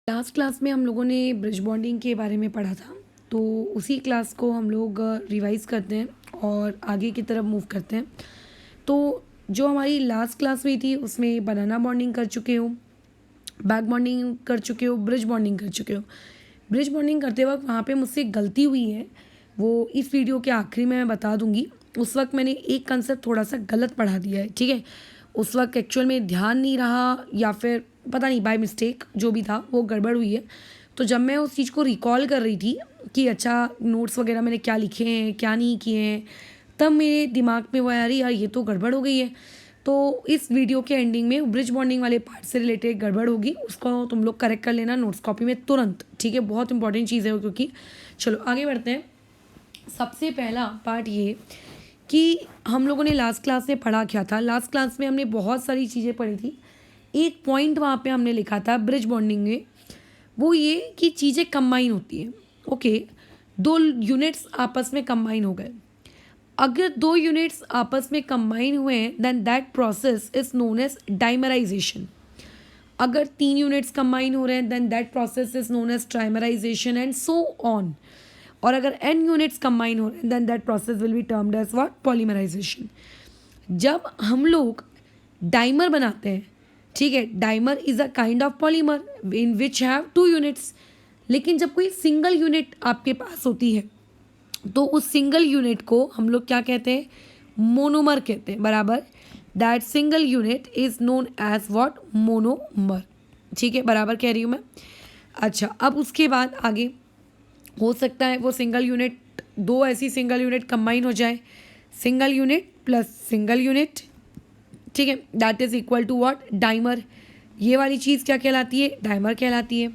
Last class में हम लोगों ने ब्रिज बॉन्डिंग के बारे में पढ़ा था, तो उसी क्लास को हम लोग रिवाइज करते हैं और आगे की तरफ मूव करते हैं। तो जो हमारी लास्ट क्लास हुई थी उसमें बनाना बॉन्डिंग कर चुके हो, बैक बॉन्डिंग कर चुके हो, ब्रिज बॉन्डिंग कर चुके हो। ब्रिज बॉन्डिंग करते वक्त वहाँ पे मुझसे गलती हुई है, वो इस वीडियो के आखिरी में मैं बता दूंगी। उस वक्त मैंने एक कंसेप्ट थोड़ा सा गलत पढ़ा दिया है, ठीक है। उस वक्त एक्चुअल में ध्यान नहीं रहा या फिर पता नहीं, बाय मिस्टेक जो भी था वो गड़बड़ हुई है। तो जब मैं उस चीज़ को रिकॉल कर रही थी कि अच्छा नोट्स वगैरह मैंने क्या लिखे हैं क्या नहीं किए हैं, तब मेरे दिमाग में वो आ रही यार ये तो गड़बड़ हो गई है। तो इस वीडियो के एंडिंग में ब्रिज बॉन्डिंग वाले पार्ट से रिलेटेड गड़बड़ होगी, उसको तुम लोग करेक्ट कर लेना नोट्स कॉपी में तुरंत, ठीक है। बहुत इंपॉर्टेंट चीज़ है वो, क्योंकि चलो आगे बढ़ते हैं। सबसे पहला पार्ट ये कि हम लोगों ने लास्ट क्लास में पढ़ा क्या था। लास्ट क्लास में हमने बहुत सारी चीज़ें पढ़ी थी। एक पॉइंट वहाँ पे हमने लिखा था ब्रिज बॉन्डिंग में, वो ये कि चीज़ें कंबाइन होती हैं। ओके, दो यूनिट्स आपस में कंबाइन हो गए। अगर दो यूनिट्स आपस में कंबाइन हुए हैं then that process is known as dimerization. अगर तीन यूनिट्स कंबाइन हो रहे हैं then that process is known as trimerization and so on. और अगर n यूनिट्स कंबाइन हो रहे हैं then that process will be termed as what, polymerization. जब हम लोग डाइमर बनाते हैं, ठीक है, dimer is a kind of polymer in which have two units. लेकिन जब कोई सिंगल यूनिट आपके पास होती है तो उस सिंगल यूनिट को हम लोग क्या कहते हैं, मोनोमर कहते हैं, बराबर। That single unit is known as what, monomer, ठीक है, बराबर कह रही हूँ मैं। अच्छा, अब उसके बाद आगे हो सकता है वो सिंगल यूनिट, दो ऐसी सिंगल यूनिट कंबाइन हो जाए, single unit plus single unit, ठीक है, that is equal to what, dimer. ये वाली चीज़ क्या कहलाती है, डाइमर कहलाती है।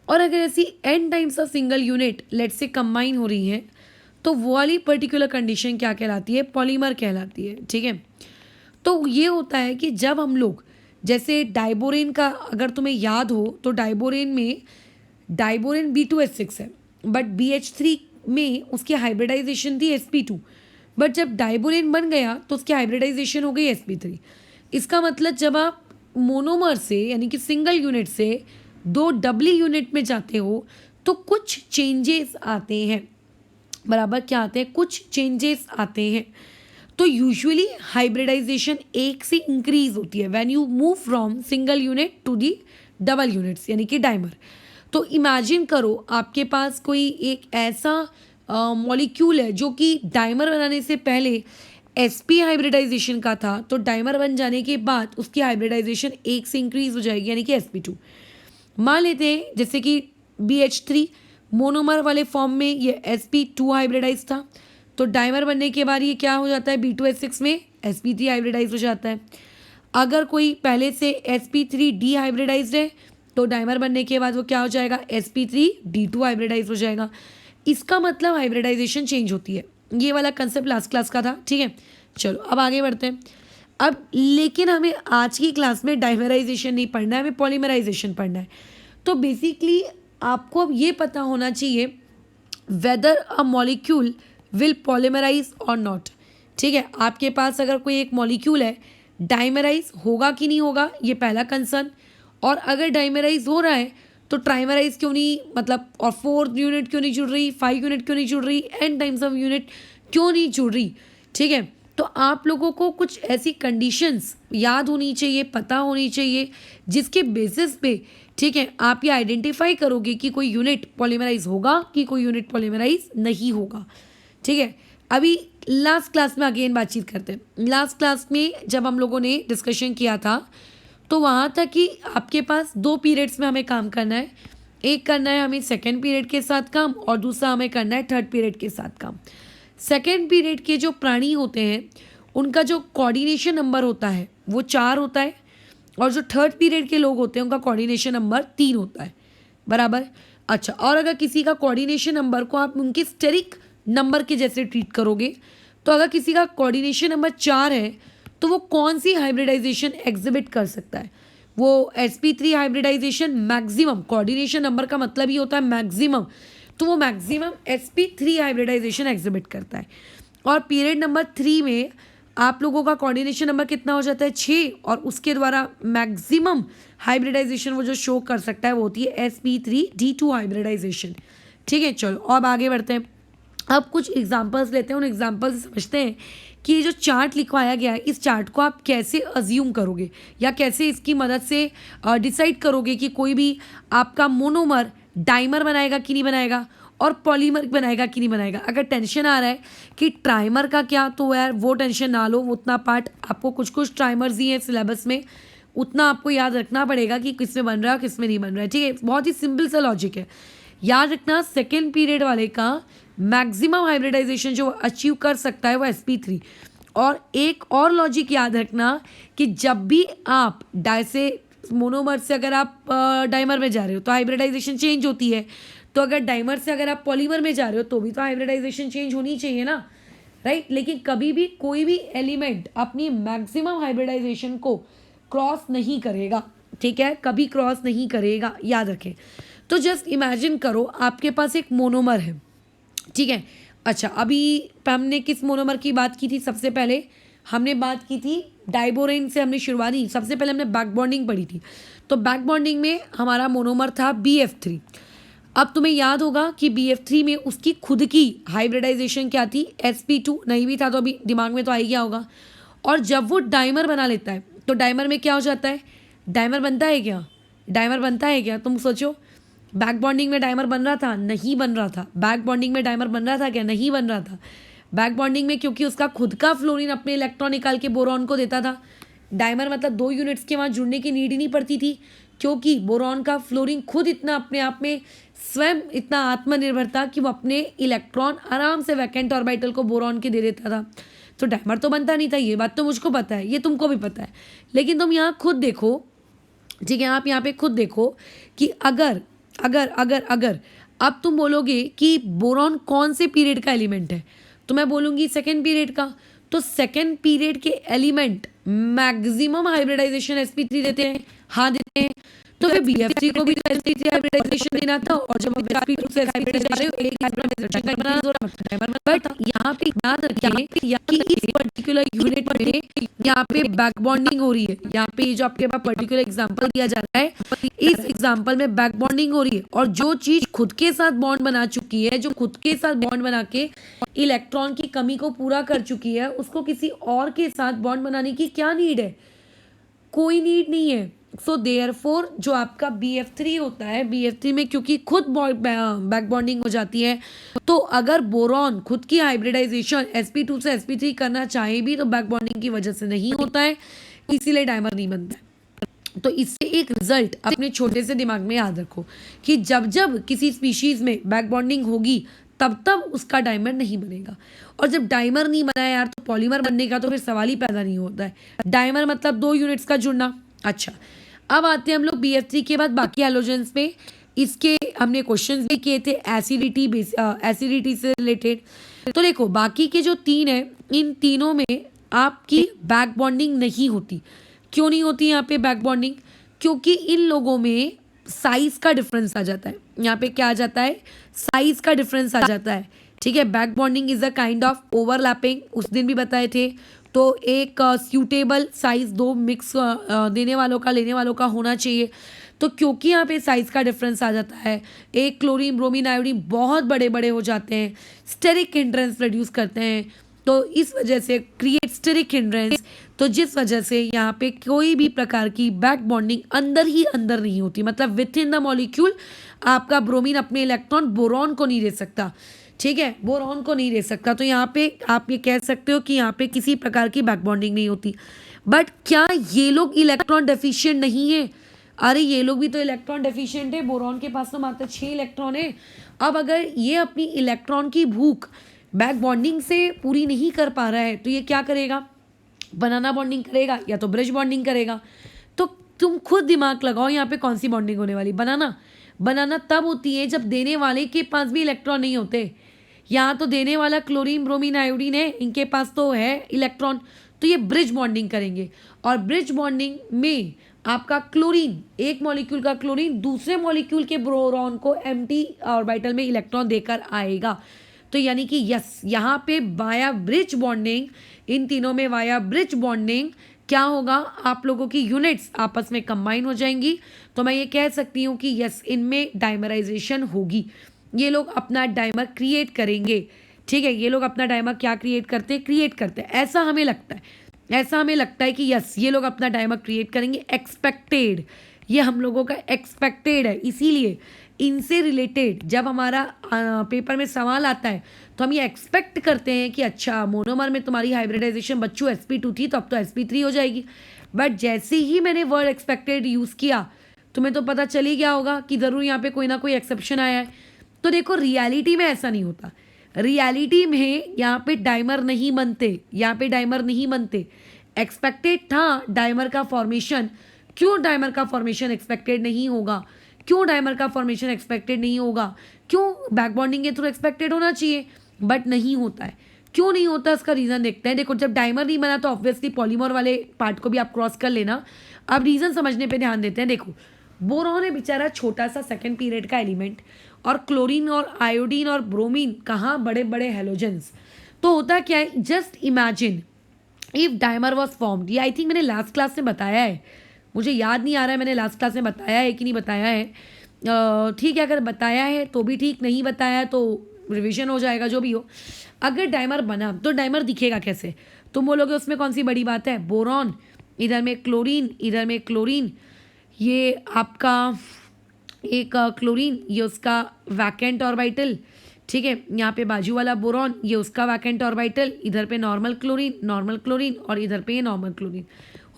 और अगर ऐसी n times of single unit late से कंबाइन हो रही है तो वो वाली पर्टिकुलर कंडीशन क्या कहलाती है, पॉलीमर कहलाती है, ठीक है। तो ये होता है कि जब हम लोग जैसे डाइबोरेन का अगर तुम्हें याद हो तो डाइबोरेन में डाइबोरेन B2H6 है, बट BH3 में उसकी हाइब्रिडाइजेशन थी sp2। बट जब डाइबोरेन बन गया तो उसकी हाइब्रिडाइजेशन हो गई sp3। इसका मतलब जब आप मोनोमर से यानी कि सिंगल यूनिट से दो डबली यूनिट में जाते हो तो कुछ चेंजेस आते हैं, बराबर। क्या आते हैं, कुछ चेंजेस आते हैं। तो यूजुअली हाइब्रिडाइजेशन एक से इंक्रीज होती है when you move from single unit to the double units यानी कि डाइमर। तो इमेजिन करो आपके पास कोई एक ऐसा मॉलिक्यूल है जो कि डाइमर बनाने से पहले sp हाइब्रिडाइजेशन का था, तो डाइमर बन जाने के बाद उसकी हाइब्रिडाइजेशन एक से इंक्रीज हो जाएगी यानी कि sp2। मान लेते हैं जैसे कि BH3 मोनोमर वाले फॉर्म में ये sp2 हाइब्रिडाइज था, तो डाइमर बनने के बाद ये क्या हो जाता है, B2H6 में sp3 हाइब्रिडाइज हो जाता है। अगर कोई पहले से sp3 डी हाइब्रिडाइज है तो डाइमर बनने के बाद वो क्या हो जाएगा, sp3D2 हाइब्रिडाइज हो जाएगा। इसका मतलब हाइब्रिडाइजेशन चेंज होती है। ये वाला कंसेप्ट लास्ट क्लास का था, ठीक है। चलो अब आगे बढ़ते हैं। अब लेकिन हमें आज की क्लास में डाइमराइजेशन नहीं पढ़ना है, हमें पॉलीमराइजेशन पढ़ना है। तो बेसिकली आपको अब ये पता होना चाहिए whether a molecule will polymerize और नॉट, ठीक है। आपके पास अगर कोई एक मॉलिक्यूल है, डाइमराइज होगा कि नहीं होगा, ये पहला कंसर्न। और अगर डाइमराइज हो रहा है तो ट्राइमराइज क्यों नहीं, मतलब और 4 यूनिट क्यों नहीं जुड़ रही, 5 यूनिट क्यों नहीं जुड़ रही, n टाइम्स ऑफ यूनिट क्यों नहीं जुड़ रही, ठीक है। तो आप लोगों को कुछ ऐसी कंडीशंस याद होनी चाहिए, पता होनी चाहिए, जिसके बेसिस पे, ठीक है, आप ये आइडेंटिफाई करोगे कि कोई यूनिट पॉलीमराइज होगा कि कोई यूनिट पॉलीमराइज नहीं होगा, ठीक है। अभी लास्ट क्लास में अगेन बातचीत करते हैं। लास्ट क्लास में जब हम लोगों ने डिस्कशन किया था तो वहाँ तक कि आपके पास दो पीरियड्स में हमें काम करना है। एक करना है हमें सेकेंड पीरियड के साथ काम और दूसरा हमें करना है थर्ड पीरियड के साथ काम। सेकेंड पीरियड के जो प्राणी होते हैं उनका जो कोऑर्डिनेशन नंबर होता है वो 4 होता है, और जो थर्ड पीरियड के लोग होते हैं उनका कोऑर्डिनेशन नंबर 3 होता है, बराबर। अच्छा, और अगर किसी का कोऑर्डिनेशन नंबर को आप उनके स्टेरिक नंबर के जैसे ट्रीट करोगे, तो अगर किसी का कोऑर्डिनेशन नंबर 4 है तो वो कौन सी हाइब्रिडाइजेशन एग्जिबिट कर सकता है, वो sp3 hybridisation maximum, coordination number का मतलब ही होता है मैक्सिमम, तो वो मैक्सिमम sp3 हाइब्रिडाइजेशन एग्जिबिट करता है। और पीरियड नंबर 3 में आप लोगों का कोऑर्डिनेशन नंबर कितना हो जाता है 6, और उसके द्वारा मैक्सिमम हाइब्रिडाइजेशन वो जो शो कर सकता है वो होती है sp3d2 हाइब्रिडाइजेशन। ठीक है, चलो अब आगे बढ़ते हैं। अब कुछ एग्जांपल्स लेते हैं, उन एग्जांपल से समझते हैं कि ये जो चार्ट लिखवाया गया है इस चार्ट को आप कैसे अज्यूम करोगे या कैसे इसकी मदद से डिसाइड करोगे कि कोई भी आपका मोनोमर डाइमर बनाएगा कि नहीं बनाएगा और पॉलीमर बनाएगा कि नहीं बनाएगा। अगर टेंशन आ रहा है कि ट्राइमर का क्या, तो यार वो टेंशन ना लो, उतना पार्ट आपको कुछ कुछ ट्राइमर्स ही है सिलेबस में, उतना आपको याद रखना पड़ेगा कि किस में बन रहा है किस में नहीं बन रहा है। ठीक है, बहुत ही सिंपल सा लॉजिक है, याद रखना। सेकेंड पीरियड वाले का मैक्सिमम हाइब्रिडाइजेशन जो अचीव कर सकता है वो sp3। और एक और लॉजिक याद रखना कि जब भी आप मोनोमर से अगर आप डाइमर में जा रहे हो तो हाइब्रिडाइजेशन चेंज होती है, तो अगर डाइमर से अगर आप पॉलीमर में जा रहे हो तो भी तो हाइब्रिडाइजेशन चेंज होनी चाहिए ना, राइट। लेकिन कभी भी कोई भी एलिमेंट अपनी मैक्सिमम हाइब्रिडाइजेशन को क्रॉस नहीं करेगा, ठीक है, कभी क्रॉस नहीं करेगा, याद रखें। तो जस्ट इमेजिन करो आपके पास एक मोनोमर है, ठीक है। अच्छा, अभी हमने किस मोनोमर की बात की थी? सबसे पहले हमने बात की थी डाइबोरेन से, हमने शुरुआत की, सबसे पहले हमने बैक बॉन्डिंग पढ़ी थी। तो बैक बॉन्डिंग में हमारा मोनोमर था BF3। अब तुम्हें याद होगा कि BF3 में उसकी खुद की हाइब्रिडाइजेशन क्या थी? sp2। नहीं भी था तो अभी दिमाग में तो आ ही गया होगा। और जब वो डाइमर बना लेता है तो डाइमर में क्या हो जाता है? डाइमर बनता है क्या? डाइमर बनता है क्या? तुम सोचो, बैक बॉन्डिंग में डाइमर बन रहा था? नहीं बन रहा था। बैक बॉन्डिंग में डाइमर बन रहा था क्या? नहीं बन रहा था। बैक बॉन्डिंग में क्योंकि उसका खुद का फ्लोरीन अपने इलेक्ट्रॉन निकाल के बोरॉन को देता था। डाइमर मतलब 2 यूनिट्स के वहाँ जुड़ने की नीड ही नहीं पड़ती थी, क्योंकि बोरॉन का फ्लोरीन खुद इतना अपने आप में स्वयं इतना आत्मनिर्भर था कि वो अपने इलेक्ट्रॉन आराम से वैकेंट ऑर्बिटल को बोरॉन के दे देता था। तो डाइमर तो बनता नहीं था, ये बात तो मुझको पता है, ये तुमको भी पता है। लेकिन तुम यहाँ खुद देखो, ठीक है, आप यहाँ पे खुद देखो कि अगर अगर अगर अगर अब तुम बोलोगे कि बोरॉन कौन से पीरियड का एलिमेंट है, तो मैं बोलूँगी सेकेंड पीरियड का। तो सेकेंड पीरियड के एलिमेंट मैक्सिमम हाइब्रिडाइजेशन sp3 देते हैं, हाँ देते हैं। तो फिर BF3 को भी तो sp3 हाइब्रिडाइजेशन देना था, और जब आप sp2 से sp3 जा रहे हो एक हाइब्रिडाइजेशन बनाना जरूरत। बट यहाँ पे याद रखिए कि इस पर्टिकुलर यूनिट में यहाँ पे बैक बॉन्डिंग हो रही है। यहाँ पे जो आपके पास पर्टिकुलर एग्जांपल दिया जा रहा है, इस एग्जांपल में बैक बॉन्डिंग हो रही है, और जो चीज खुद के साथ बॉन्ड बना चुकी है, जो खुद के साथ बॉन्ड बना के इलेक्ट्रॉन की कमी को पूरा कर चुकी है, उसको किसी और के साथ बॉन्ड बनाने की क्या नीड है? कोई नीड नहीं है। सो देयरफॉर जो आपका BF3 होता है, BF3 में क्योंकि खुद बैक बॉन्डिंग हो जाती है, तो अगर बोरॉन खुद की हाइब्रिडाइजेशन sp2 से sp3 करना चाहे भी तो बैक बॉन्डिंग की वजह से नहीं होता है, इसीलिए डाइमर नहीं बनता है। तो इससे एक रिजल्ट अपने छोटे से दिमाग में याद रखो कि जब जब किसी स्पीशीज में बैक बॉन्डिंग होगी तब तब उसका डाइमर नहीं बनेगा। और जब डाइमर नहीं बना है यार, तो पॉलीमर बनने का तो फिर सवाल ही पैदा नहीं होता है। डाइमर मतलब 2 यूनिट्स का जुड़ना। अच्छा, अब आते हैं हम लोग BF3 के बाद बाकी हैलोजेंस पे। इसके हमने क्वेश्चंस भी किए थे एसिडिटी से रिलेटेड। तो देखो, बाकी के जो 3 है, इन तीनों में आपकी बैक बॉन्डिंग नहीं होती। क्यों नहीं होती यहाँ पे बैक बॉन्डिंग? क्योंकि इन लोगों में साइज का डिफरेंस आ जाता है। यहाँ पे क्या आ जाता है? साइज का डिफरेंस आ जाता है, ठीक है। Back bonding is a kind of overlapping, उस दिन भी बताए थे। तो एक सूटेबल साइज 2 मिक्स देने वालों का लेने वालों का होना चाहिए। तो क्योंकि यहाँ पे साइज का डिफरेंस आ जाता है, एक क्लोरीन ब्रोमीन आयोडीन बहुत बड़े बड़े हो जाते हैं, स्टेरिक हिंड्रेंस प्रोड्यूस करते हैं। तो इस वजह से क्रिएट स्टेरिक हिंड्रेंस, तो जिस वजह से यहाँ पे कोई भी प्रकार की बैक बॉन्डिंग अंदर ही अंदर नहीं होती, मतलब विथ इन द मॉलिक्यूल आपका ब्रोमीन अपने इलेक्ट्रॉन बोरॉन को नहीं दे सकता, ठीक है, बोरॉन को नहीं दे सकता। तो यहाँ पे आप ये कह सकते हो कि यहाँ पे किसी प्रकार की बैक बॉन्डिंग नहीं होती। बट क्या ये लोग इलेक्ट्रॉन डेफिशिएंट नहीं है? अरे ये लोग भी तो इलेक्ट्रॉन डेफिशिएंट है। बोरॉन के पास तो मात्र 6 इलेक्ट्रॉन है। अब अगर ये अपनी इलेक्ट्रॉन की भूख बैक बॉन्डिंग से पूरी नहीं कर पा रहा है, तो ये क्या करेगा? बनाना बॉन्डिंग करेगा या तो ब्रिज बॉन्डिंग करेगा। तो तुम खुद दिमाग लगाओ, यहाँ पे कौन सी बॉन्डिंग होने वाली? बनाना। बनाना तब होती है जब देने वाले के पास भी इलेक्ट्रॉन नहीं होते। यहाँ तो देने वाला क्लोरीन ब्रोमीन आयोडीन है, इनके पास तो है इलेक्ट्रॉन, तो ये ब्रिज बॉन्डिंग करेंगे। और ब्रिज बॉन्डिंग में आपका क्लोरीन, एक मॉलिक्यूल का क्लोरीन दूसरे मॉलिक्यूल के बोरॉन को एम्प्टी ऑर्बिटल में इलेक्ट्रॉन देकर आएगा। तो यानी कि यस, यहाँ पे वाया ब्रिज बॉन्डिंग, इन तीनों में वाया ब्रिज बॉन्डिंग क्या होगा, आप लोगों की यूनिट्स आपस में कंबाइन हो जाएंगी। तो मैं ये कह सकती हूँ कि यस, इनमें डाइमराइजेशन होगी, ये लोग अपना डाइमर क्रिएट करेंगे। ठीक है, ये लोग अपना डाइमर क्या क्रिएट करते हैं, ऐसा हमें लगता है, कि यस ये लोग अपना डाइमर क्रिएट करेंगे। एक्सपेक्टेड, ये हम लोगों का एक्सपेक्टेड है, इसीलिए इनसे रिलेटेड जब हमारा पेपर में सवाल आता है तो हम ये एक्सपेक्ट करते हैं कि अच्छा मोनोमर में तुम्हारी हाइब्रिडाइजेशन बच्चों sp2 थी तो अब तो sp3 हो जाएगी। बट जैसे ही मैंने वर्ड एक्सपेक्टेड यूज़ किया तुम्हें तो पता चल ही गया होगा कि ज़रूर यहाँ पे कोई ना कोई एक्सेप्शन आया है। तो देखो रियलिटी में ऐसा नहीं होता, रियलिटी में यहाँ पे डाइमर नहीं बनते, एक्सपेक्टेड था डाइमर का फॉर्मेशन। क्यों डाइमर का फॉर्मेशन एक्सपेक्टेड नहीं होगा, क्यों बैक बॉन्डिंग के थ्रू एक्सपेक्टेड होना चाहिए बट नहीं होता है। क्यों नहीं होता, इसका रीज़न देखते हैं। देखो जब डाइमर नहीं बना तो ऑब्वियसली पॉलीमर वाले पार्ट को भी आप क्रॉस कर लेना। अब रीज़न समझने पे ध्यान देते हैं। देखो बोरॉन है बेचारा छोटा सा सेकंड पीरियड का एलिमेंट, और क्लोरीन और आयोडीन और ब्रोमीन कहाँ बड़े बड़े हेलोजेंस। तो होता क्या है, just imagine if dimer was formed, ये आई थिंक मैंने लास्ट क्लास में बताया है, मुझे याद नहीं आ रहा है मैंने लास्ट क्लास में बताया है कि नहीं बताया है। ठीक है, अगर बताया है तो भी ठीक, नहीं बताया तो रिवीजन हो जाएगा, जो भी हो। अगर डाइमर बना तो डाइमर दिखेगा कैसे, तुम बोलोगे उसमें कौन सी बड़ी बात है, बोरॉन, इधर में क्लोरीन, ये आपका एक क्लोरीन, ये उसका वैकेंट ऑर्बिटल। ठीक है, यहाँ पे बाजू वाला बोरॉन, ये उसका वैकेंट ऑर्बिटल, इधर पे नॉर्मल क्लोरीन और इधर पे ये नॉर्मल क्लोरीन।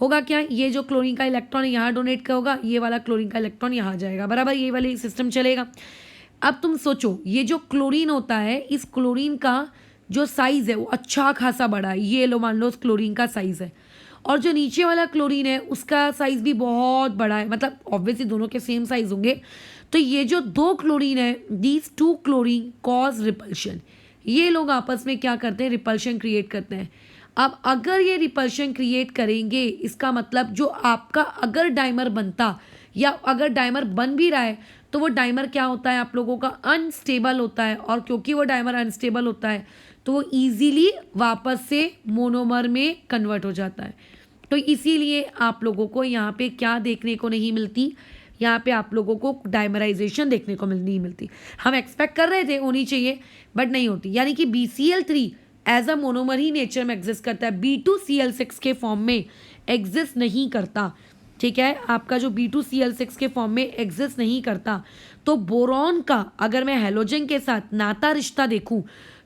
होगा क्या, ये जो क्लोरीन का इलेक्ट्रॉन यहाँ डोनेट का होगा, ये वाला क्लोरीन का इलेक्ट्रॉन यहाँ जाएगा, बराबर, ये वाली सिस्टम चलेगा। अब तुम सोचो ये जो क्लोरीन होता है, इस क्लोरीन का जो साइज़ है वो अच्छा खासा बड़ा है, ये लो मान लो उस क्लोरीन का साइज़ है, और जो नीचे वाला क्लोरीन है उसका साइज़ भी बहुत बड़ा है, मतलब ऑब्वियसली दोनों के सेम साइज़ होंगे। तो ये जो दो क्लोरीन है, these two chlorine cause repulsion, ये लोग आपस में क्या करते हैं, रिपल्शन क्रिएट करते हैं। अब अगर ये रिपल्शन क्रिएट करेंगे, इसका मतलब जो आपका अगर डाइमर बनता या अगर डाइमर बन भी रहा है तो वो डाइमर क्या होता है आप लोगों का, अनस्टेबल होता है, और क्योंकि वो डाइमर अनस्टेबल होता है तो वो ईजीली वापस से मोनोमर में कन्वर्ट हो जाता है। तो इसीलिए आप लोगों को यहाँ पे क्या देखने को नहीं मिलती, यहाँ पे आप लोगों को डाइमराइजेशन देखने को नहीं मिलती। हम एक्सपेक्ट कर रहे थे होनी चाहिए बट नहीं होती, यानी कि BCl3 एज अ मोनोमर ही नेचर में एग्जिस्ट करता है, B2Cl6 के फॉर्म में एग्जिस्ट नहीं करता। ठीक है, आपका जो B2Cl6 के फॉर्म में एग्जिस्ट नहीं करता। तो बोरॉन का अगर मैं हेलोजन के साथ नाता रिश्ता देखूं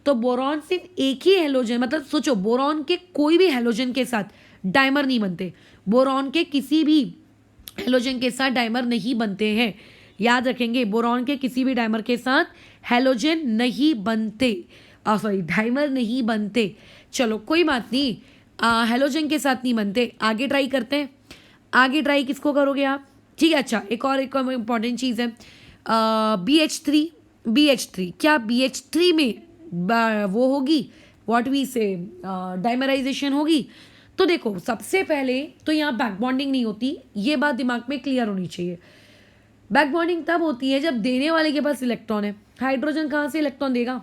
तो बोरॉन सिर्फ एक ही हेलोजन, मतलब सोचो बोरॉन के कोई भी हेलोजन के साथ डाइमर नहीं बनते, बोरॉन के किसी भी हेलोजन के साथ डाइमर नहीं बनते हैं, याद रखेंगे, बोरॉन के किसी भी डाइमर के साथ हेलोजन नहीं बनते, डाइमर नहीं बनते। चलो कोई बात नहीं, हेलोजन के साथ नहीं बनते, आगे ट्राई करते हैं। आगे ट्राई किसको करोगे आप, ठीक है। अच्छा एक और इम्पॉर्टेंट चीज़ है, BH3 क्या BH3 में वो होगी, व्हाट वी से, डाइमराइजेशन होगी। तो देखो सबसे पहले तो यहाँ बैक बॉन्डिंग नहीं होती, ये बात दिमाग में क्लियर होनी चाहिए। बैक बॉन्डिंग तब होती है जब देने वाले के पास इलेक्ट्रॉन है, हाइड्रोजन कहाँ से इलेक्ट्रॉन देगा,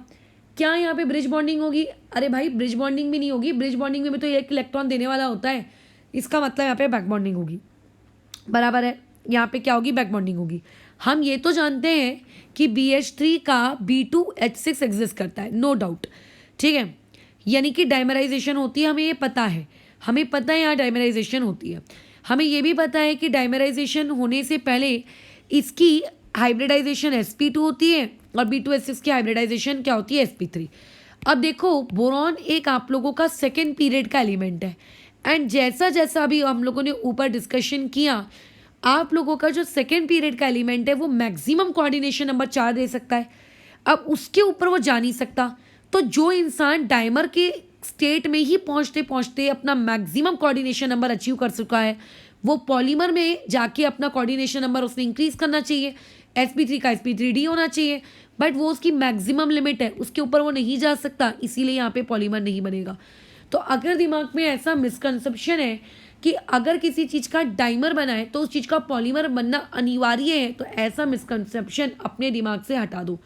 क्या यहाँ पे ब्रिज बॉन्डिंग होगी, अरे भाई ब्रिज बॉन्डिंग भी नहीं होगी, ब्रिज बॉन्डिंग में भी तो एक इलेक्ट्रॉन देने वाला होता है, इसका मतलब यहाँ पे बैक बॉन्डिंग होगी, बराबर है। यहाँ पे क्या होगी, बैक बॉन्डिंग होगी। हम ये तो जानते हैं कि BH3 का B2H6 एग्जिस्ट करता है, नो डाउट, ठीक है, यानी कि डाइमराइजेशन होती है, हमें ये पता है, यहाँ डाइमराइजेशन होती है। हमें ये भी पता है कि डाइमराइजेशन होने से पहले इसकी हाइब्रिडाइजेशन sp2 होती है और B2H6 की हाइब्रिडाइजेशन क्या होती है, sp3। अब देखो बोरॉन एक आप लोगों का सेकेंड पीरियड का एलिमेंट है, एंड जैसा जैसा अभी हम लोगों ने ऊपर डिस्कशन किया, आप लोगों का जो सेकेंड पीरियड का एलिमेंट है वो मैक्सिमम कोऑर्डिनेशन नंबर 4 दे सकता है, अब उसके ऊपर वो जा नहीं सकता। तो जो इंसान डाइमर के स्टेट में ही पहुंचते पहुंचते अपना मैक्सिमम कोऑर्डिनेशन नंबर अचीव कर चुका है, वो पॉलीमर में जाके अपना कोऑर्डिनेशन नंबर उसने इंक्रीज करना चाहिए, sp3 का sp3d होना चाहिए, बट वो उसकी मैक्सिमम लिमिट है, उसके ऊपर वो नहीं जा सकता, इसीलिए यहाँ पे पॉलीमर नहीं बनेगा। तो अगर दिमाग में ऐसा मिसकंसेप्शन है कि अगर किसी चीज़ का डाइमर बना है तो उस चीज़ का पॉलीमर बनना अनिवार्य है, तो ऐसा मिसकंसेप्शन अपने दिमाग से हटा दो।